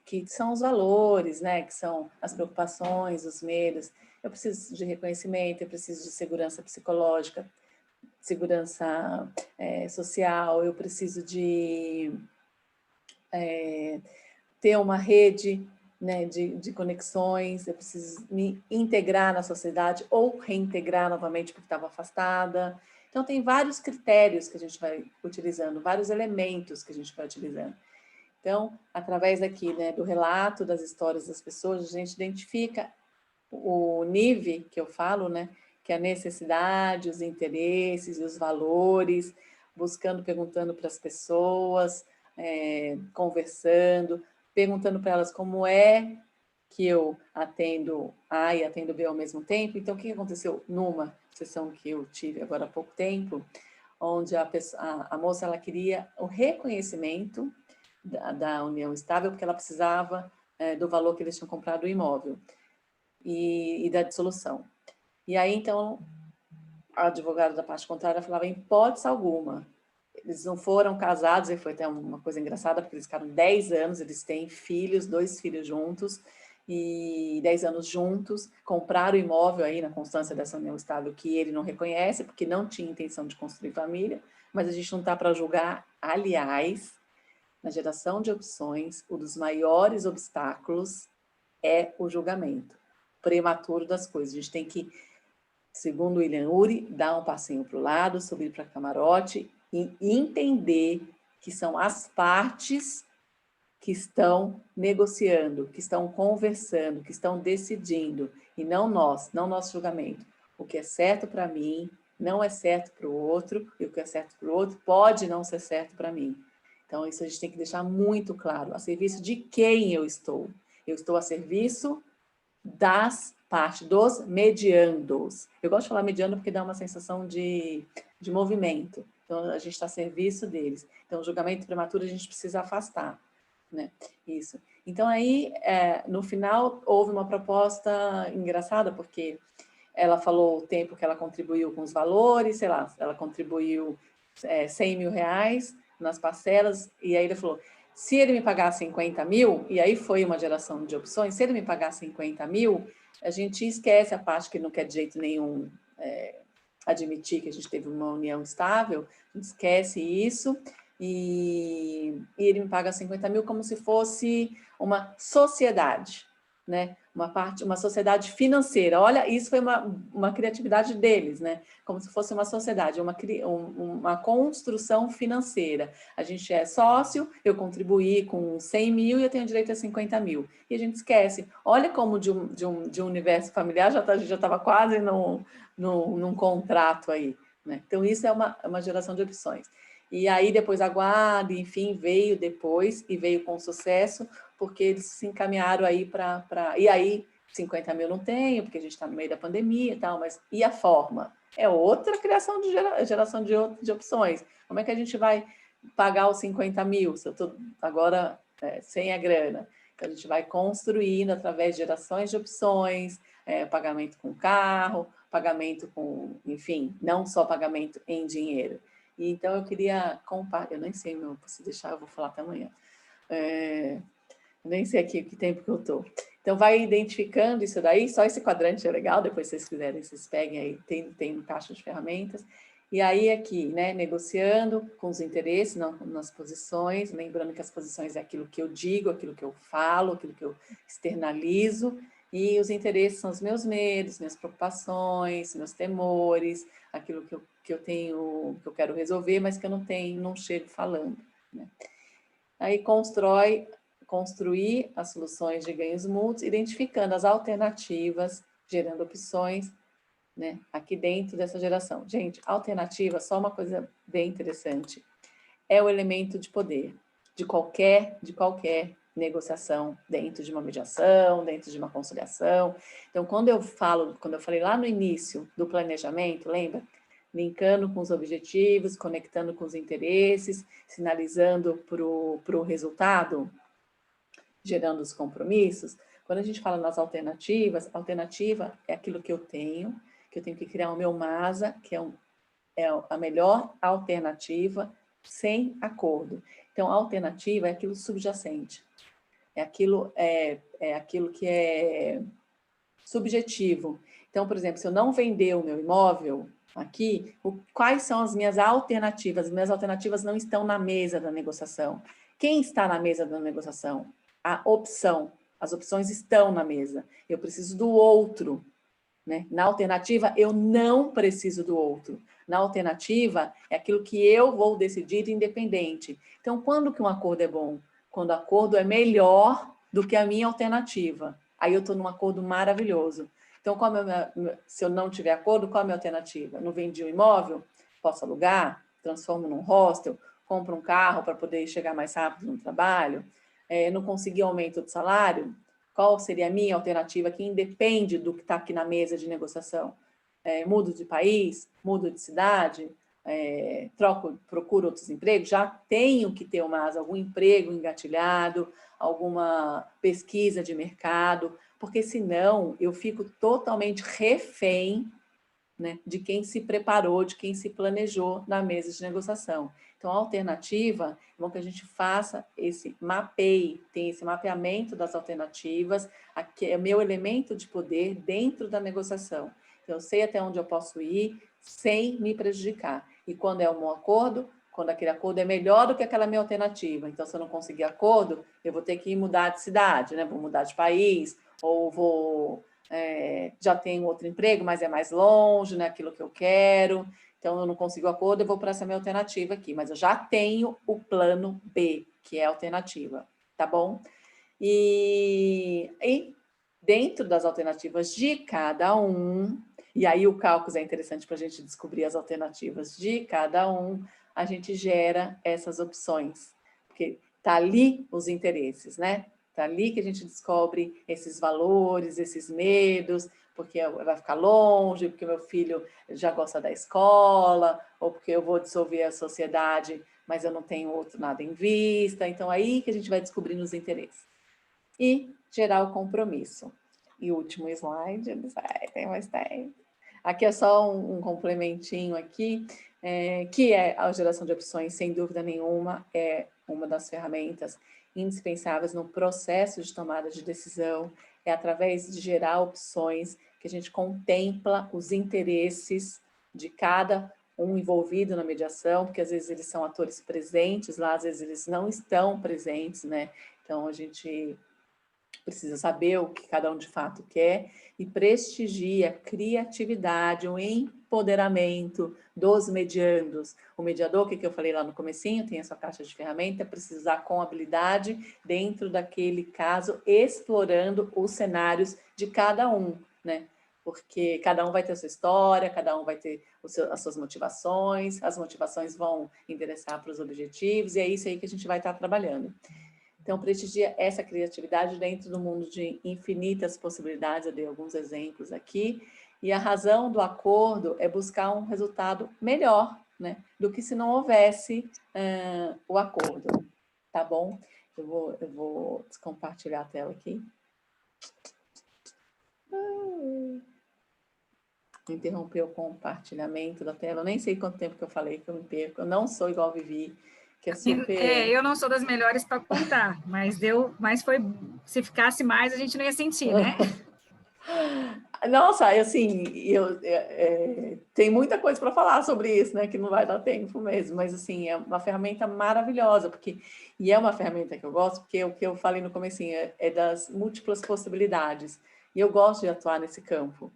S12: que são os valores, né? Que são as preocupações, os medos. Eu preciso de reconhecimento, eu preciso de segurança psicológica, segurança social, eu preciso de ter uma rede, né, de conexões, eu preciso me integrar na sociedade ou reintegrar novamente porque estava afastada. Então, tem vários critérios que a gente vai utilizando, vários elementos que a gente vai utilizando. Então, através aqui, né, do relato das histórias das pessoas, a gente identifica o NIV, que eu falo, né, que é a necessidade, os interesses e os valores, buscando, perguntando para as pessoas, conversando, perguntando para elas como é que eu atendo A e atendo B ao mesmo tempo. Então, o que aconteceu numa sessão que eu tive agora há pouco tempo, onde a moça ela queria o reconhecimento da união estável, porque ela precisava do valor que eles tinham comprado o imóvel e da dissolução. E aí, então, a advogada da parte contrária falava, em hipótese alguma, eles não foram casados, e foi até uma coisa engraçada, porque eles ficaram 10 anos, eles têm filhos, 2 filhos juntos, e 10 anos juntos, compraram o imóvel aí na constância dessa união estável que ele não reconhece, porque não tinha intenção de construir família, mas a gente não está para julgar. Aliás, na geração de opções, um dos maiores obstáculos é o julgamento prematuro das coisas. A gente tem que, segundo William Ury, dar um passinho para o lado, subir para camarote e entender que são as partes que estão negociando, que estão conversando, que estão decidindo, e não nós, não nosso julgamento. O que é certo para mim não é certo para o outro, e o que é certo para o outro pode não ser certo para mim. Então, isso a gente tem que deixar muito claro. A serviço de quem eu estou? Eu estou a serviço das partes, dos mediandos. Eu gosto de falar mediando porque dá uma sensação de movimento. Então, a gente está a serviço deles. Então, o julgamento prematuro a gente precisa afastar, né? Isso. Então, aí, no final, houve uma proposta engraçada, porque ela falou o tempo que ela contribuiu com os valores, sei lá, ela contribuiu 100 mil reais nas parcelas, e aí ele falou, se ele me pagar 50 mil, e aí foi uma geração de opções, se ele me pagar 50 mil, a gente esquece a parte que não quer de jeito nenhum admitir que a gente teve uma união estável, a gente esquece isso, e ele me paga 50 mil como se fosse uma sociedade, né? Uma sociedade financeira. Olha, isso foi uma criatividade deles, né? Como se fosse uma sociedade, uma construção financeira. A gente é sócio, eu contribuí com 100 mil e eu tenho direito a 50 mil. E a gente esquece. Olha como de um universo familiar, a gente já estava quase num contrato aí, né? Então, isso é uma geração de opções. E aí, depois, a Guarda, enfim, veio depois, e veio com sucesso, porque eles se encaminharam aí para... E aí, 50 mil não tenho, porque a gente está no meio da pandemia e tal, mas e a forma? É outra criação de geração de opções. Como é que a gente vai pagar os 50 mil, se eu estou agora sem a grana? Então, a gente vai construindo através de gerações de opções, pagamento com carro, pagamento com, enfim, não só pagamento em dinheiro. E, então, eu queria compartilhar, eu nem sei, se deixar, eu vou falar até amanhã. Nem sei aqui que tempo que eu estou. Então, vai identificando isso daí, só esse quadrante é legal, depois, se vocês quiserem, vocês peguem aí, tem no caixa de ferramentas. E aí, aqui, né, negociando com os interesses nas posições, lembrando que as posições é aquilo que eu digo, aquilo que eu falo, aquilo que eu externalizo, e os interesses são os meus medos, minhas preocupações, meus temores, aquilo que eu tenho, que eu quero resolver, mas que eu não chego falando, né? Aí, construir as soluções de ganhos mútuos, identificando as alternativas, gerando opções, né, aqui dentro dessa geração. Gente, alternativa, só uma coisa bem interessante, é o elemento de poder de qualquer negociação, dentro de uma mediação, dentro de uma conciliação. Então, quando eu falei lá no início do planejamento, lembra? Linkando com os objetivos, conectando com os interesses, sinalizando para o resultado, gerando os compromissos. Quando a gente fala nas alternativas, alternativa é aquilo que eu tenho que criar o meu MASA, que é a melhor alternativa sem acordo. Então, a alternativa é aquilo subjacente, é aquilo que é subjetivo. Então, por exemplo, se eu não vender o meu imóvel aqui, quais são as minhas alternativas? As minhas alternativas não estão na mesa da negociação. Quem está na mesa da negociação? A opção. As opções estão na mesa. Eu preciso do outro, né? Na alternativa, eu não preciso do outro. Na alternativa, é aquilo que eu vou decidir independente. Então, quando que um acordo é bom? Quando o acordo é melhor do que a minha alternativa. Aí eu estou num acordo maravilhoso. Então, se eu não tiver acordo, qual é a minha alternativa? Não vendi o imóvel? Posso alugar? Transformo num hostel? Compro um carro para poder chegar mais rápido no trabalho? Não consegui aumento do salário? Qual seria a minha alternativa que independe do que está aqui na mesa de negociação? Mudo de país? Mudo de cidade? Procuro outros empregos? Já tenho que ter algum emprego engatilhado, alguma pesquisa de mercado, porque senão eu fico totalmente refém, né, de quem se preparou, de quem se planejou na mesa de negociação. Então, a alternativa é bom que a gente faça esse mapeio, tem esse mapeamento das alternativas, aqui é o meu elemento de poder dentro da negociação. Então, eu sei até onde eu posso ir sem me prejudicar. E quando é um bom acordo, quando aquele acordo é melhor do que aquela minha alternativa. Então, se eu não conseguir acordo, eu vou ter que mudar de cidade, né? Vou mudar de país, ou vou... já tenho outro emprego, mas é mais longe, não é aquilo que eu quero, então eu não consigo acordo, eu vou para essa minha alternativa aqui, mas eu já tenho o plano B, que é a alternativa, tá bom? E dentro das alternativas de cada um, e aí o cálculo é interessante para a gente descobrir as alternativas de cada um, a gente gera essas opções, porque tá ali os interesses, né? Tá ali que a gente descobre esses valores, esses medos, porque vai ficar longe, porque meu filho já gosta da escola, ou porque eu vou dissolver a sociedade, mas eu não tenho outro nada em vista. Então, aí que a gente vai descobrindo os interesses. E gerar o compromisso. E o último slide, tem mais tempo. Aqui é só um complementinho aqui, que é a geração de opções, sem dúvida nenhuma, é uma das ferramentas indispensáveis no processo de tomada de decisão, é através de gerar opções que a gente contempla os interesses de cada um envolvido na mediação, porque às vezes eles são atores presentes lá, às vezes eles não estão presentes, né? Então a gente precisa saber o que cada um de fato quer e prestigia a criatividade, o empoderamento dos mediandos. O mediador, que eu falei lá no comecinho, tem a sua caixa de ferramenta, precisa usar com habilidade dentro daquele caso, explorando os cenários de cada um, né? porque cada um vai ter a sua história, cada um vai ter as suas motivações, as motivações vão endereçar para os objetivos, e é isso aí que a gente vai estar trabalhando. Então, prestigia essa criatividade dentro do mundo de infinitas possibilidades, eu dei alguns exemplos aqui, e a razão do acordo é buscar um resultado melhor, né, do que se não houvesse o acordo, tá bom? Eu vou descompartilhar a tela aqui. Interromper o compartilhamento da tela. Eu nem sei quanto tempo que eu falei, que eu me perco. Eu não sou igual a Vivi, que é super...
S10: eu não sou das melhores para contar, mas foi... Se ficasse mais, a gente não ia sentir, né?
S12: Nossa, assim, tem muita coisa para falar sobre isso, né? Que não vai dar tempo mesmo, mas assim, é uma ferramenta maravilhosa, e é uma ferramenta que eu gosto, porque o que eu falei no comecinho é das múltiplas possibilidades. E eu gosto de atuar nesse campo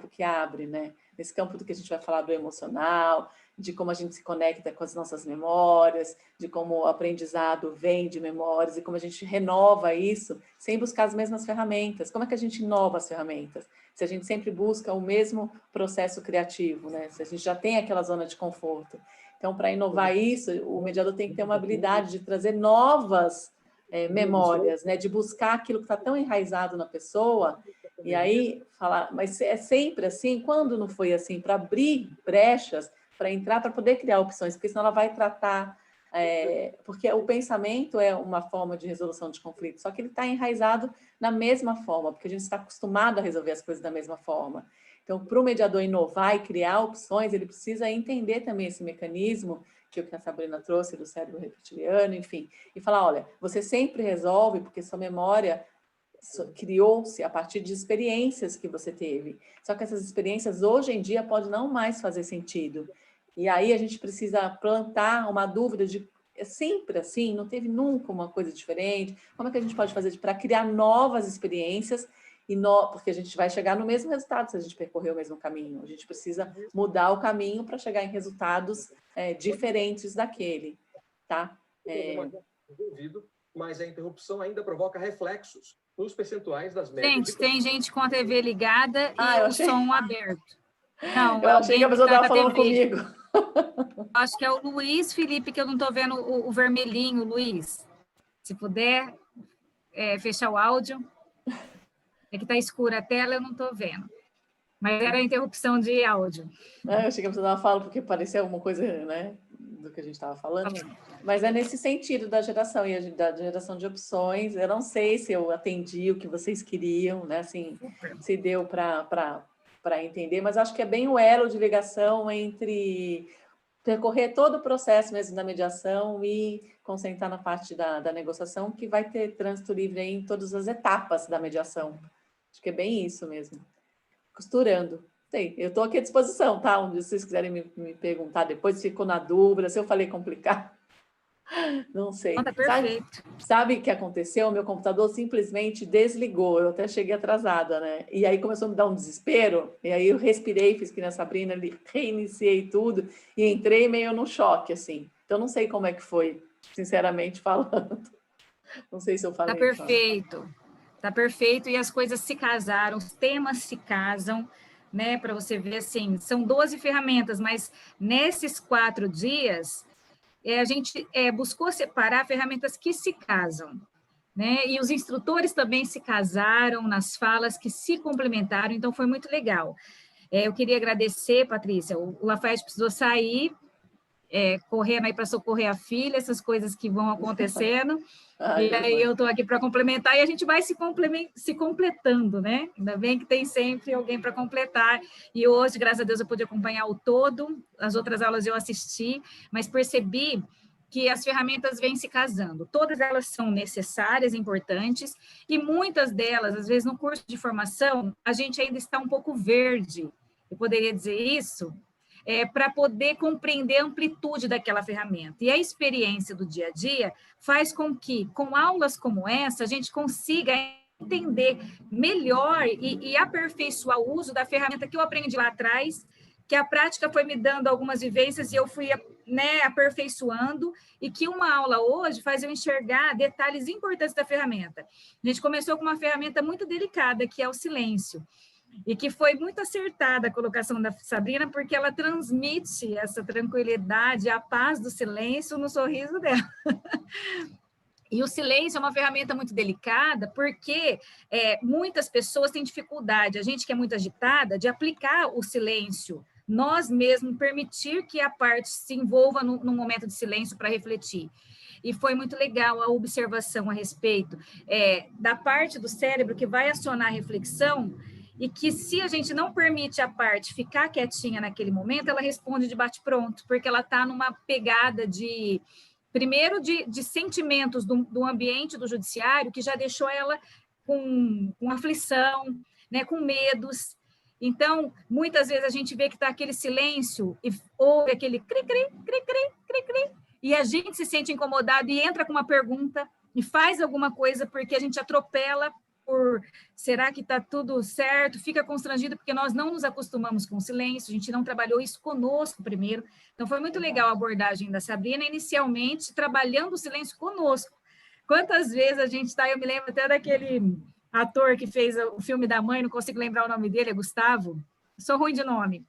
S12: que abre, né? Nesse campo do que a gente vai falar do emocional, de como a gente se conecta com as nossas memórias, de como o aprendizado vem de memórias e como a gente renova isso sem buscar as mesmas ferramentas. Como é que a gente inova as ferramentas? Se a gente sempre busca o mesmo processo criativo, né? Se a gente já tem aquela zona de conforto. Então, para inovar isso, o mediador tem que ter uma habilidade de trazer novas memórias, né? De buscar aquilo que está tão enraizado na pessoa. E aí, falar, mas é sempre assim? Quando não foi assim? Para abrir brechas, para entrar, para poder criar opções, porque senão ela vai tratar... porque o pensamento é uma forma de resolução de conflito, só que ele está enraizado na mesma forma, porque a gente está acostumado a resolver as coisas da mesma forma. Então, para o mediador inovar e criar opções, ele precisa entender também esse mecanismo que a Sabrina trouxe do cérebro reptiliano, enfim, e falar, olha, você sempre resolve porque sua memória criou-se a partir de experiências que você teve. Só que essas experiências, hoje em dia, podem não mais fazer sentido. E aí a gente precisa plantar uma dúvida de, é sempre assim, não teve nunca uma coisa diferente, como é que a gente pode fazer para criar novas experiências, porque a gente vai chegar no mesmo resultado se a gente percorrer o mesmo caminho. A gente precisa mudar o caminho para chegar em resultados diferentes daquele, tá?
S13: Mas a interrupção ainda provoca reflexos nos percentuais das médias.
S10: Gente, tem gente com a TV ligada e o som aberto. Não,
S12: eu achei que a pessoa estava falando comigo.
S10: Acho que é o Luiz Felipe, que eu não estou vendo o vermelhinho, Luiz. Se puder fechar o áudio. É que está escura a tela, eu não estou vendo. Mas era a interrupção de áudio.
S12: Eu achei que a pessoa estava falando porque parecia alguma coisa, né, do que a gente estava falando. Mas é nesse sentido da geração, e da geração de opções. Eu não sei se eu atendi o que vocês queriam, né, assim, se deu para entender, mas acho que é bem o elo de ligação entre percorrer todo o processo mesmo da mediação e concentrar na parte da negociação, que vai ter trânsito livre aí em todas as etapas da mediação. Acho que é bem isso mesmo. Costurando. Sei, eu estou aqui à disposição, tá? Onde vocês quiserem me perguntar depois, se ficou na dúvida, se eu falei complicado. Não sei.
S10: Tá perfeito.
S12: Sabe o que aconteceu? O meu computador simplesmente desligou. Eu até cheguei atrasada, né? E aí começou a me dar um desespero. E aí eu respirei, fiz que na Sabrina, reiniciei tudo e entrei meio no choque, assim. Então, não sei como é que foi, sinceramente falando. Não sei se eu falei.
S10: Tá perfeito. Tá perfeito. E as coisas se casaram, os temas se casam, né? Para você ver, assim, são 12 ferramentas, mas nesses 4 dias... a gente buscou separar ferramentas que se casam, né? E os instrutores também se casaram nas falas que se complementaram, então foi muito legal. Eu queria agradecer, Patrícia, o Lafayette precisou sair, correndo aí para socorrer a filha, essas coisas que vão acontecendo, e aí eu estou aqui para complementar, e a gente vai se completando, né? Ainda bem que tem sempre alguém para completar, e hoje, graças a Deus, eu pude acompanhar o todo, as outras aulas eu assisti, mas percebi que as ferramentas vêm se casando, todas elas são necessárias, importantes, e muitas delas, às vezes no curso de formação, a gente ainda está um pouco verde, eu poderia dizer isso, para poder compreender a amplitude daquela ferramenta. E a experiência do dia a dia faz com que, com aulas como essa, a gente consiga entender melhor e aperfeiçoar o uso da ferramenta que eu aprendi lá atrás, que a prática foi me dando algumas vivências e eu fui, né, aperfeiçoando, e que uma aula hoje faz eu enxergar detalhes importantes da ferramenta. A gente começou com uma ferramenta muito delicada, que é o silêncio. E que foi muito acertada a colocação da Sabrina, porque ela transmite essa tranquilidade, a paz do silêncio no sorriso dela. E o silêncio é uma ferramenta muito delicada, porque muitas pessoas têm dificuldade, a gente que é muito agitada, de aplicar o silêncio. Nós mesmos permitir que a parte se envolva num momento de silêncio para refletir. E foi muito legal a observação a respeito da parte do cérebro que vai acionar a reflexão, e que se a gente não permite a parte ficar quietinha naquele momento, ela responde de bate-pronto, porque ela está numa pegada primeiro de sentimentos do ambiente do judiciário, que já deixou ela com aflição, né, com medos. Então, muitas vezes a gente vê que está aquele silêncio e ouve aquele cri-cri, cri-cri, cri-cri, e a gente se sente incomodado e entra com uma pergunta e faz alguma coisa porque a gente atropela por será que está tudo certo, fica constrangido porque nós não nos acostumamos com o silêncio, a gente não trabalhou isso conosco primeiro. Então, foi muito legal a abordagem da Sabrina, inicialmente trabalhando o silêncio conosco. Quantas vezes a gente está, eu me lembro até daquele ator que fez o filme da mãe, não consigo lembrar o nome dele, é Gustavo, sou ruim de nome,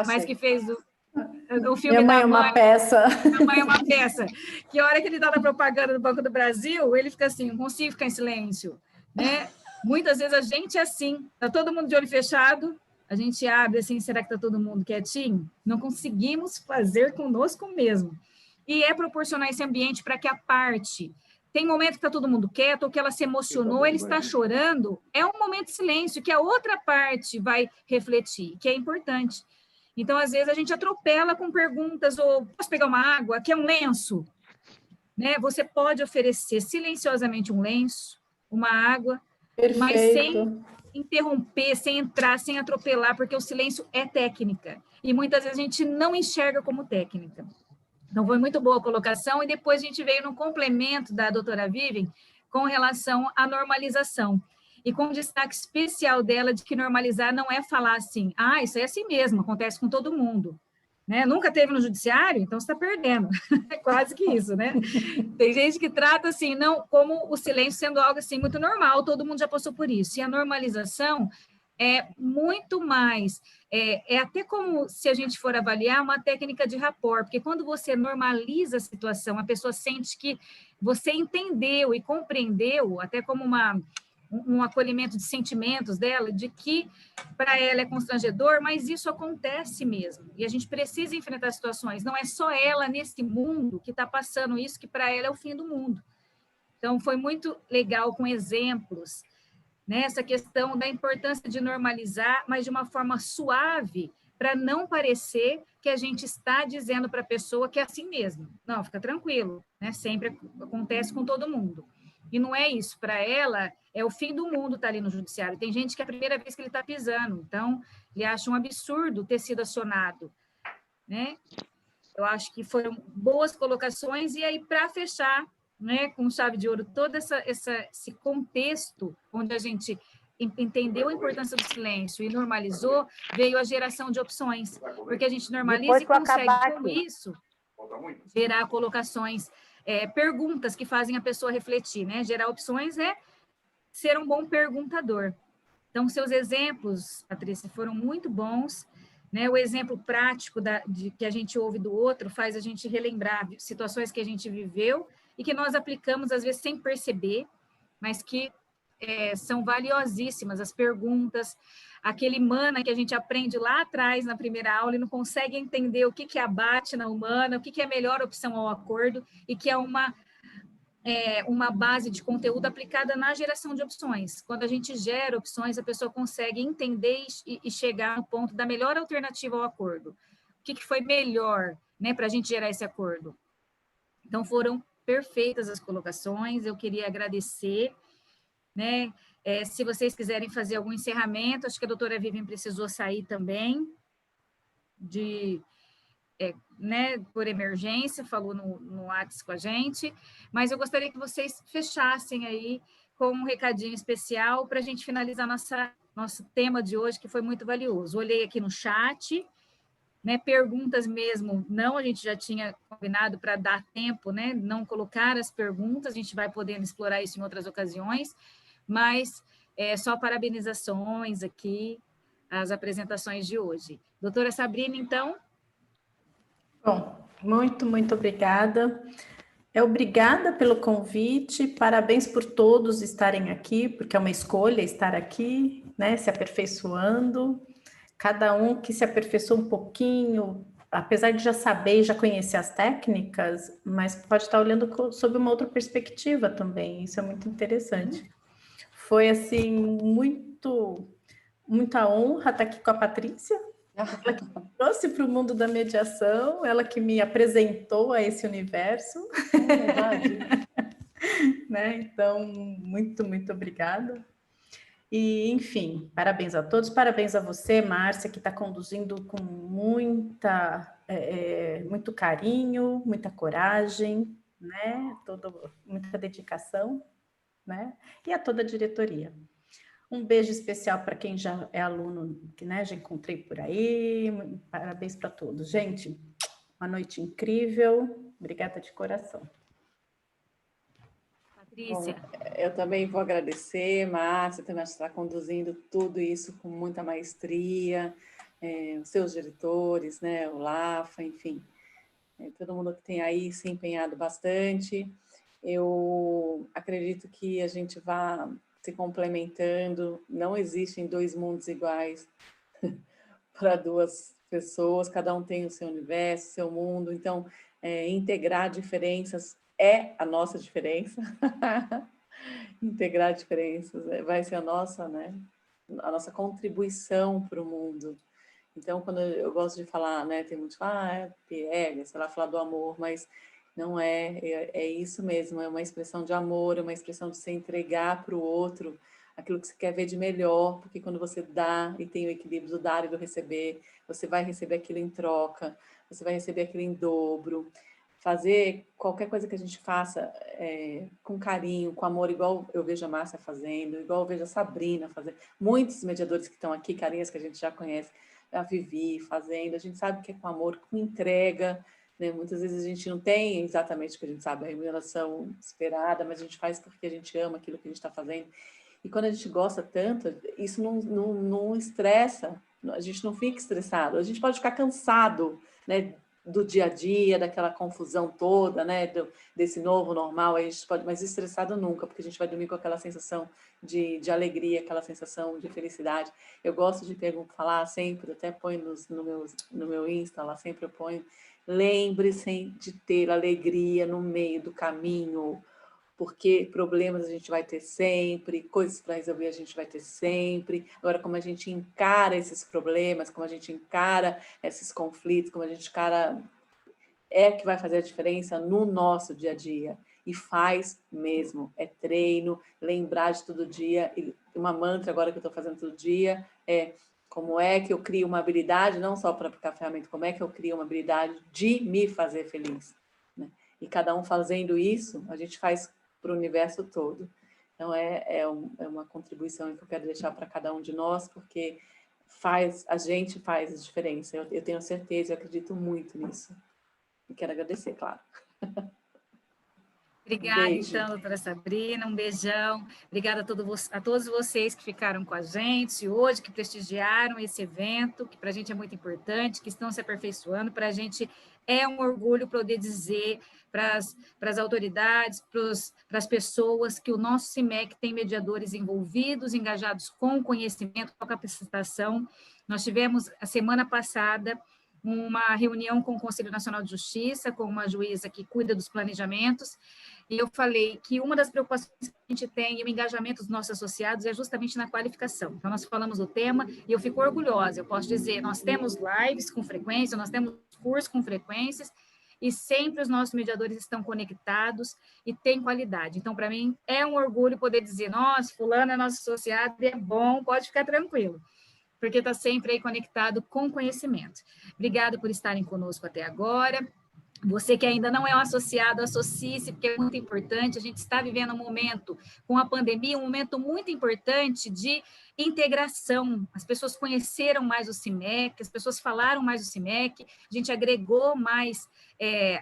S10: mas que fez o filme
S9: Minha mãe
S10: da
S9: é uma
S10: mãe.
S9: peça.
S10: Minha mãe é uma peça. Que a hora que ele está na propaganda do Banco do Brasil, ele fica assim, não consigo ficar em silêncio, né? Muitas vezes a gente é assim, está todo mundo de olho fechado, a gente abre assim, será que está todo mundo quietinho? Não conseguimos fazer conosco mesmo. E proporcionar esse ambiente para que a parte... Tem momento que está todo mundo quieto, ou que ela se emocionou, ele está chorando, é um momento de silêncio que a outra parte vai refletir, que é importante. Então, às vezes, a gente atropela com perguntas, ou posso pegar uma água? Quer um lenço? Né? Você pode oferecer silenciosamente um lenço, uma água,
S9: Perfeito.
S10: Mas sem interromper, sem entrar, sem atropelar, porque o silêncio é técnica. E muitas vezes a gente não enxerga como técnica. Então, foi muito boa a colocação. E depois a gente veio no complemento da doutora Vivian com relação à normalização. E com destaque especial dela de que normalizar não é falar assim, isso é assim mesmo, acontece com todo mundo. Né? Nunca teve no judiciário, então você está perdendo. É quase que isso, né? Tem gente que trata assim, não como o silêncio sendo algo assim muito normal, todo mundo já passou por isso. E a normalização é muito mais, até como se a gente for avaliar uma técnica de rapport, porque quando você normaliza a situação, a pessoa sente que você entendeu e compreendeu, até como um acolhimento de sentimentos dela, de que para ela é constrangedor, mas isso acontece mesmo. E a gente precisa enfrentar situações. Não é só ela nesse mundo que está passando isso, que para ela é o fim do mundo. Então, foi muito legal com exemplos, né? Essa questão da importância de normalizar, mas de uma forma suave, para não parecer que a gente está dizendo para a pessoa que é assim mesmo. Não, fica tranquilo, né? Sempre acontece com todo mundo. E não é isso, para ela é o fim do mundo estar ali no judiciário. Tem gente que é a primeira vez que ele está pisando, então ele acha um absurdo ter sido acionado, né? Eu acho que foram boas colocações, e aí para fechar, né, com chave de ouro, todo esse contexto onde a gente entendeu a importância do silêncio e normalizou, veio a geração de opções, porque a gente normaliza e consegue com isso gerar colocações, perguntas que fazem a pessoa refletir, né? Gerar opções é ser um bom perguntador. Então, seus exemplos, Patrícia, foram muito bons, né? O exemplo prático que a gente ouve do outro faz a gente relembrar situações que a gente viveu e que nós aplicamos, às vezes, sem perceber, mas que são valiosíssimas. As perguntas, aquele mana que a gente aprende lá atrás, na primeira aula, e não consegue entender o que é abate na humana, o que é a melhor opção ao acordo, e que é uma base de conteúdo aplicada na geração de opções. Quando a gente gera opções, a pessoa consegue entender e chegar no ponto da melhor alternativa ao acordo. O que foi melhor, né, para a gente gerar esse acordo? Então, foram perfeitas as colocações, eu queria agradecer, né? Se vocês quiserem fazer algum encerramento, acho que a doutora Vivian precisou sair também, né, por emergência, falou no WhatsApp com a gente, mas eu gostaria que vocês fechassem aí com um recadinho especial para a gente finalizar nosso tema de hoje, que foi muito valioso. Olhei aqui no chat, né, perguntas mesmo, não, a gente já tinha combinado para dar tempo, né, não colocar as perguntas, a gente vai podendo explorar isso em outras ocasiões, mas só parabenizações aqui, as apresentações de hoje. Doutora Sabrina, então?
S9: Bom, muito obrigada. Obrigada pelo convite, parabéns por todos estarem aqui, porque é uma escolha estar aqui, né, se aperfeiçoando, cada um que se aperfeiçoa um pouquinho, apesar de já saber e já conhecer as técnicas, mas pode estar olhando sob uma outra perspectiva também, isso é muito interessante. Foi, assim, muita honra estar aqui com a Patrícia, ela que me trouxe para o mundo da mediação, ela que me apresentou a esse universo.
S12: É verdade.
S9: Né? Então, muito obrigada. E, enfim, parabéns a todos, parabéns a você, Márcia, que está conduzindo com muito carinho, muita coragem, né? Muita dedicação, né? E a toda a diretoria. Um beijo especial para quem já é aluno, que, né, já encontrei por aí. Parabéns para todos. Gente, uma noite incrível. Obrigada de coração.
S10: Patrícia.
S12: Bom, eu também vou agradecer, Márcia, também está conduzindo tudo isso com muita maestria, os seus diretores, né, o LAFA, enfim, todo mundo que tem aí se empenhado bastante. Eu acredito que a gente vai se complementando, não existem dois mundos iguais para duas pessoas, cada um tem o seu universo, seu mundo, então integrar diferenças é a nossa diferença. Integrar diferenças vai ser a nossa contribuição para o mundo. Então, quando eu gosto de falar, né, tem muitos que falam, pega, sei lá, falar do amor, mas não é isso mesmo, é uma expressão de amor, é uma expressão de você entregar para o outro aquilo que você quer ver de melhor, porque quando você dá e tem o equilíbrio do dar e do receber, você vai receber aquilo em troca, você vai receber aquilo em dobro. Fazer qualquer coisa que a gente faça com carinho, com amor, igual eu vejo a Márcia fazendo, igual eu vejo a Sabrina fazendo, muitos mediadores que estão aqui, carinhas que a gente já conhece, a Vivi fazendo, a gente sabe que é com amor, com entrega, né? Muitas vezes a gente não tem exatamente o que a gente sabe, a remuneração esperada, mas a gente faz porque a gente ama aquilo que a gente está fazendo. E quando a gente gosta tanto, isso não estressa, a gente não fica estressado, a gente pode ficar cansado, né, do dia a dia, daquela confusão toda, né, desse novo normal, a gente pode, mas estressado nunca, porque a gente vai dormir com aquela sensação de alegria, aquela sensação de felicidade. Eu gosto de falar sempre, até ponho no meu Insta, lá sempre eu ponho, lembre-se de ter alegria no meio do caminho, porque problemas a gente vai ter sempre, coisas para resolver a gente vai ter sempre. Agora, como a gente encara esses problemas, como a gente encara esses conflitos, como a gente encara, que vai fazer a diferença no nosso dia a dia. E faz mesmo, é treino, lembrar de todo dia. E uma mantra agora que eu estou fazendo todo dia é como é que eu crio uma habilidade, não só para aplicar a ferramenta, como é que eu crio uma habilidade de me fazer feliz. Né? E cada um fazendo isso, a gente faz para o universo todo. Então, é uma contribuição que eu quero deixar para cada um de nós, porque a gente faz a diferença. Eu tenho certeza, eu acredito muito nisso. E quero agradecer, claro.
S10: Obrigada, então, doutora Sabrina, um beijão. Obrigada a todos vocês que ficaram com a gente hoje, que prestigiaram esse evento, que para a gente é muito importante, que estão se aperfeiçoando. Para a gente é um orgulho poder dizer para as autoridades, para as pessoas, que o nosso CIMEC tem mediadores envolvidos, engajados com conhecimento, com capacitação. Nós tivemos, a semana passada, uma reunião com o Conselho Nacional de Justiça, com uma juíza que cuida dos planejamentos, e eu falei que uma das preocupações que a gente tem e o engajamento dos nossos associados é justamente na qualificação. Então, nós falamos do tema e eu fico orgulhosa, eu posso dizer, nós temos lives com frequência, nós temos cursos com frequências, e sempre os nossos mediadores estão conectados e têm qualidade. Então, para mim, é um orgulho poder dizer, nossa, fulano é nosso associado, é bom, pode ficar tranquilo, porque está sempre aí conectado com conhecimento. Obrigada por estarem conosco até agora. Você que ainda não é um associado, associe-se, porque é muito importante. A gente está vivendo um momento, com a pandemia, um momento muito importante de integração. As pessoas conheceram mais o CIMEC, as pessoas falaram mais do CIMEC, a gente agregou mais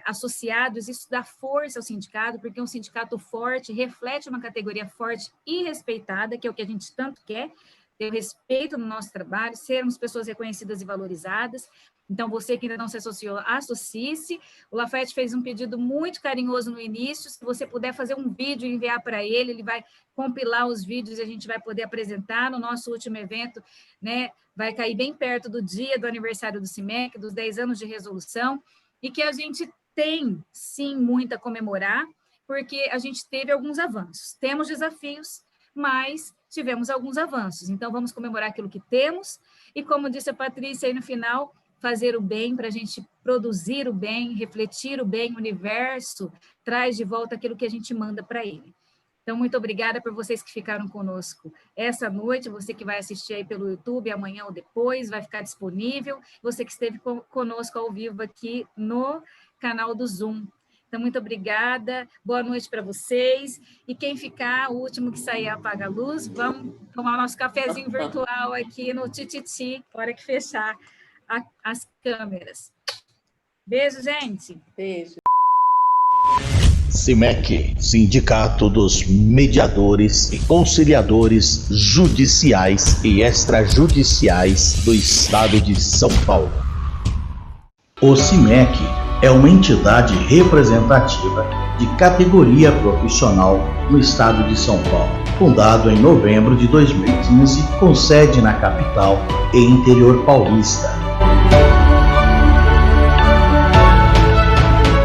S10: associados, isso dá força ao sindicato, porque um sindicato forte reflete uma categoria forte e respeitada, que é o que a gente tanto quer, ter respeito no nosso trabalho, sermos pessoas reconhecidas e valorizadas. Então, você que ainda não se associou, associe-se. O Lafayette fez um pedido muito carinhoso no início. Se você puder fazer um vídeo e enviar para ele, ele vai compilar os vídeos e a gente vai poder apresentar no nosso último evento, né? Vai cair bem perto do dia do aniversário do CIMEC, dos 10 anos de resolução, e que a gente tem, sim, muito a comemorar, porque a gente teve alguns avanços. Temos desafios, mas tivemos alguns avanços. Então, vamos comemorar aquilo que temos e, como disse a Patrícia aí no final, fazer o bem para a gente produzir o bem, refletir o bem, o universo traz de volta aquilo que a gente manda para ele. Então, muito obrigada por vocês que ficaram conosco essa noite, você que vai assistir aí pelo YouTube amanhã ou depois, vai ficar disponível, você que esteve conosco ao vivo aqui no canal do Zoom. Então, muito obrigada, boa noite para vocês, e quem ficar, o último que sair apaga a luz, vamos tomar o nosso cafezinho virtual aqui no Tititi, hora que fechar as câmeras. Beijo, gente.
S12: Beijo.
S1: CIMEC, Sindicato dos Mediadores e Conciliadores Judiciais e Extrajudiciais do Estado de São Paulo. O CIMEC é uma entidade representativa de categoria profissional no Estado de São Paulo, fundado em novembro de 2015, com sede na capital e interior paulista.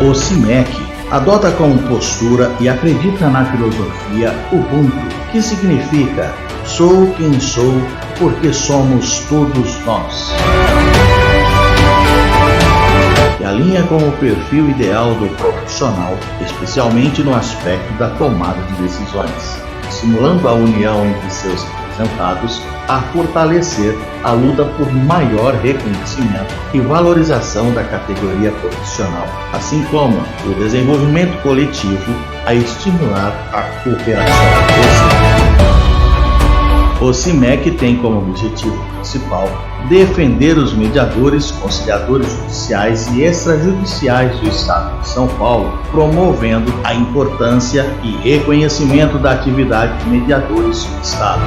S1: O CIMEC adota como postura e acredita na filosofia Ubuntu, que significa sou quem sou porque somos todos nós. Que alinha com o perfil ideal do profissional, especialmente no aspecto da tomada de decisões, estimulando a união entre seus representados a fortalecer a luta por maior reconhecimento e valorização da categoria profissional, assim como o desenvolvimento coletivo a estimular a cooperação. O CIMEC tem como objetivo principal defender os mediadores, conciliadores judiciais e extrajudiciais do Estado de São Paulo, promovendo a importância e reconhecimento da atividade de mediadores do Estado.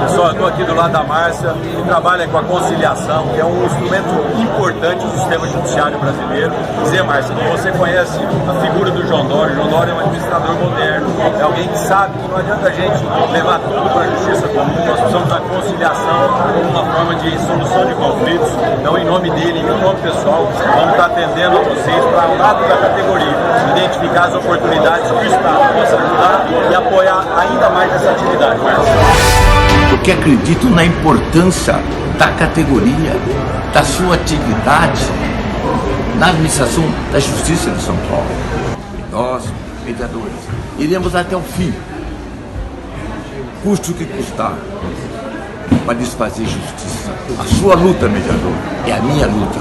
S2: Pessoal, eu estou aqui do lado da Márcia, que trabalha com a conciliação, que é um instrumento importante do sistema judiciário brasileiro. Dizer, Márcia, que você conhece a figura do João Dório. O João Dório é um administrador moderno, é alguém que sabe que não adianta a gente levar tudo para a justiça comum, nós precisamos da conciliação como uma forma de solução de conflitos. Então, em nome dele, em meu nome pessoal, vamos estar atendendo a vocês para o lado da categoria, identificar as oportunidades que o Estado possa ajudar e apoiar ainda mais essa atividade, Márcia.
S3: Porque acredito na importância da categoria, da sua atividade na administração da Justiça de São Paulo. E nós, mediadores, iremos até o fim, custe o que custar, para desfazer justiça. A sua luta, mediador, é a minha luta.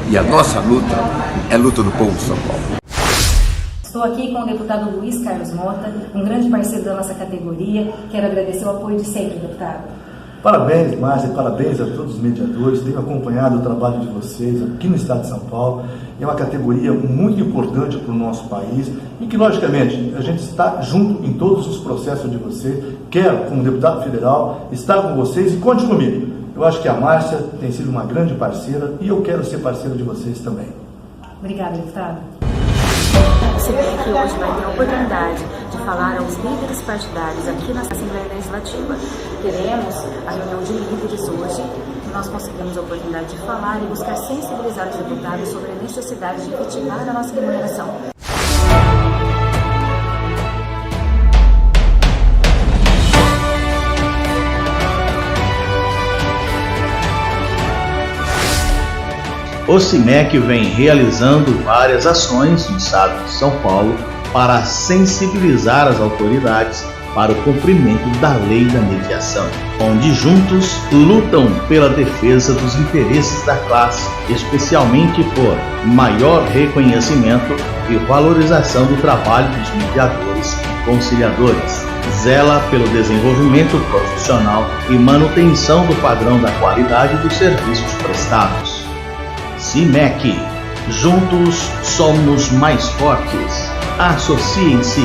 S3: E a nossa luta é a luta do povo de São Paulo.
S4: Estou aqui com o deputado Luiz Carlos Mota, um grande parceiro da nossa categoria. Quero agradecer o apoio de sempre, deputado.
S5: Parabéns, Márcia, parabéns a todos os mediadores. Tenho acompanhado o trabalho de vocês aqui no Estado de São Paulo. É uma categoria muito importante para o nosso país e que, logicamente, a gente está junto em todos os processos de vocês. Quero, como deputado federal, estar com vocês e conte comigo. Eu acho que a Márcia tem sido uma grande parceira e eu quero ser parceiro de vocês também.
S4: Obrigada, deputado.
S6: O CIMEC hoje vai ter a oportunidade de falar aos líderes partidários aqui na Assembleia Legislativa. Teremos a reunião de líderes hoje, que nós conseguimos a oportunidade de falar e buscar sensibilizar os deputados sobre a necessidade de efetivar a nossa remuneração.
S1: O CIMEC vem realizando várias ações no Estado de São Paulo para sensibilizar as autoridades para o cumprimento da lei da mediação, onde juntos lutam pela defesa dos interesses da classe, especialmente por maior reconhecimento e valorização do trabalho dos mediadores e conciliadores. Zela pelo desenvolvimento profissional e manutenção do padrão da qualidade dos serviços prestados. CIMEC, Juntos somos mais fortes. Associem-se.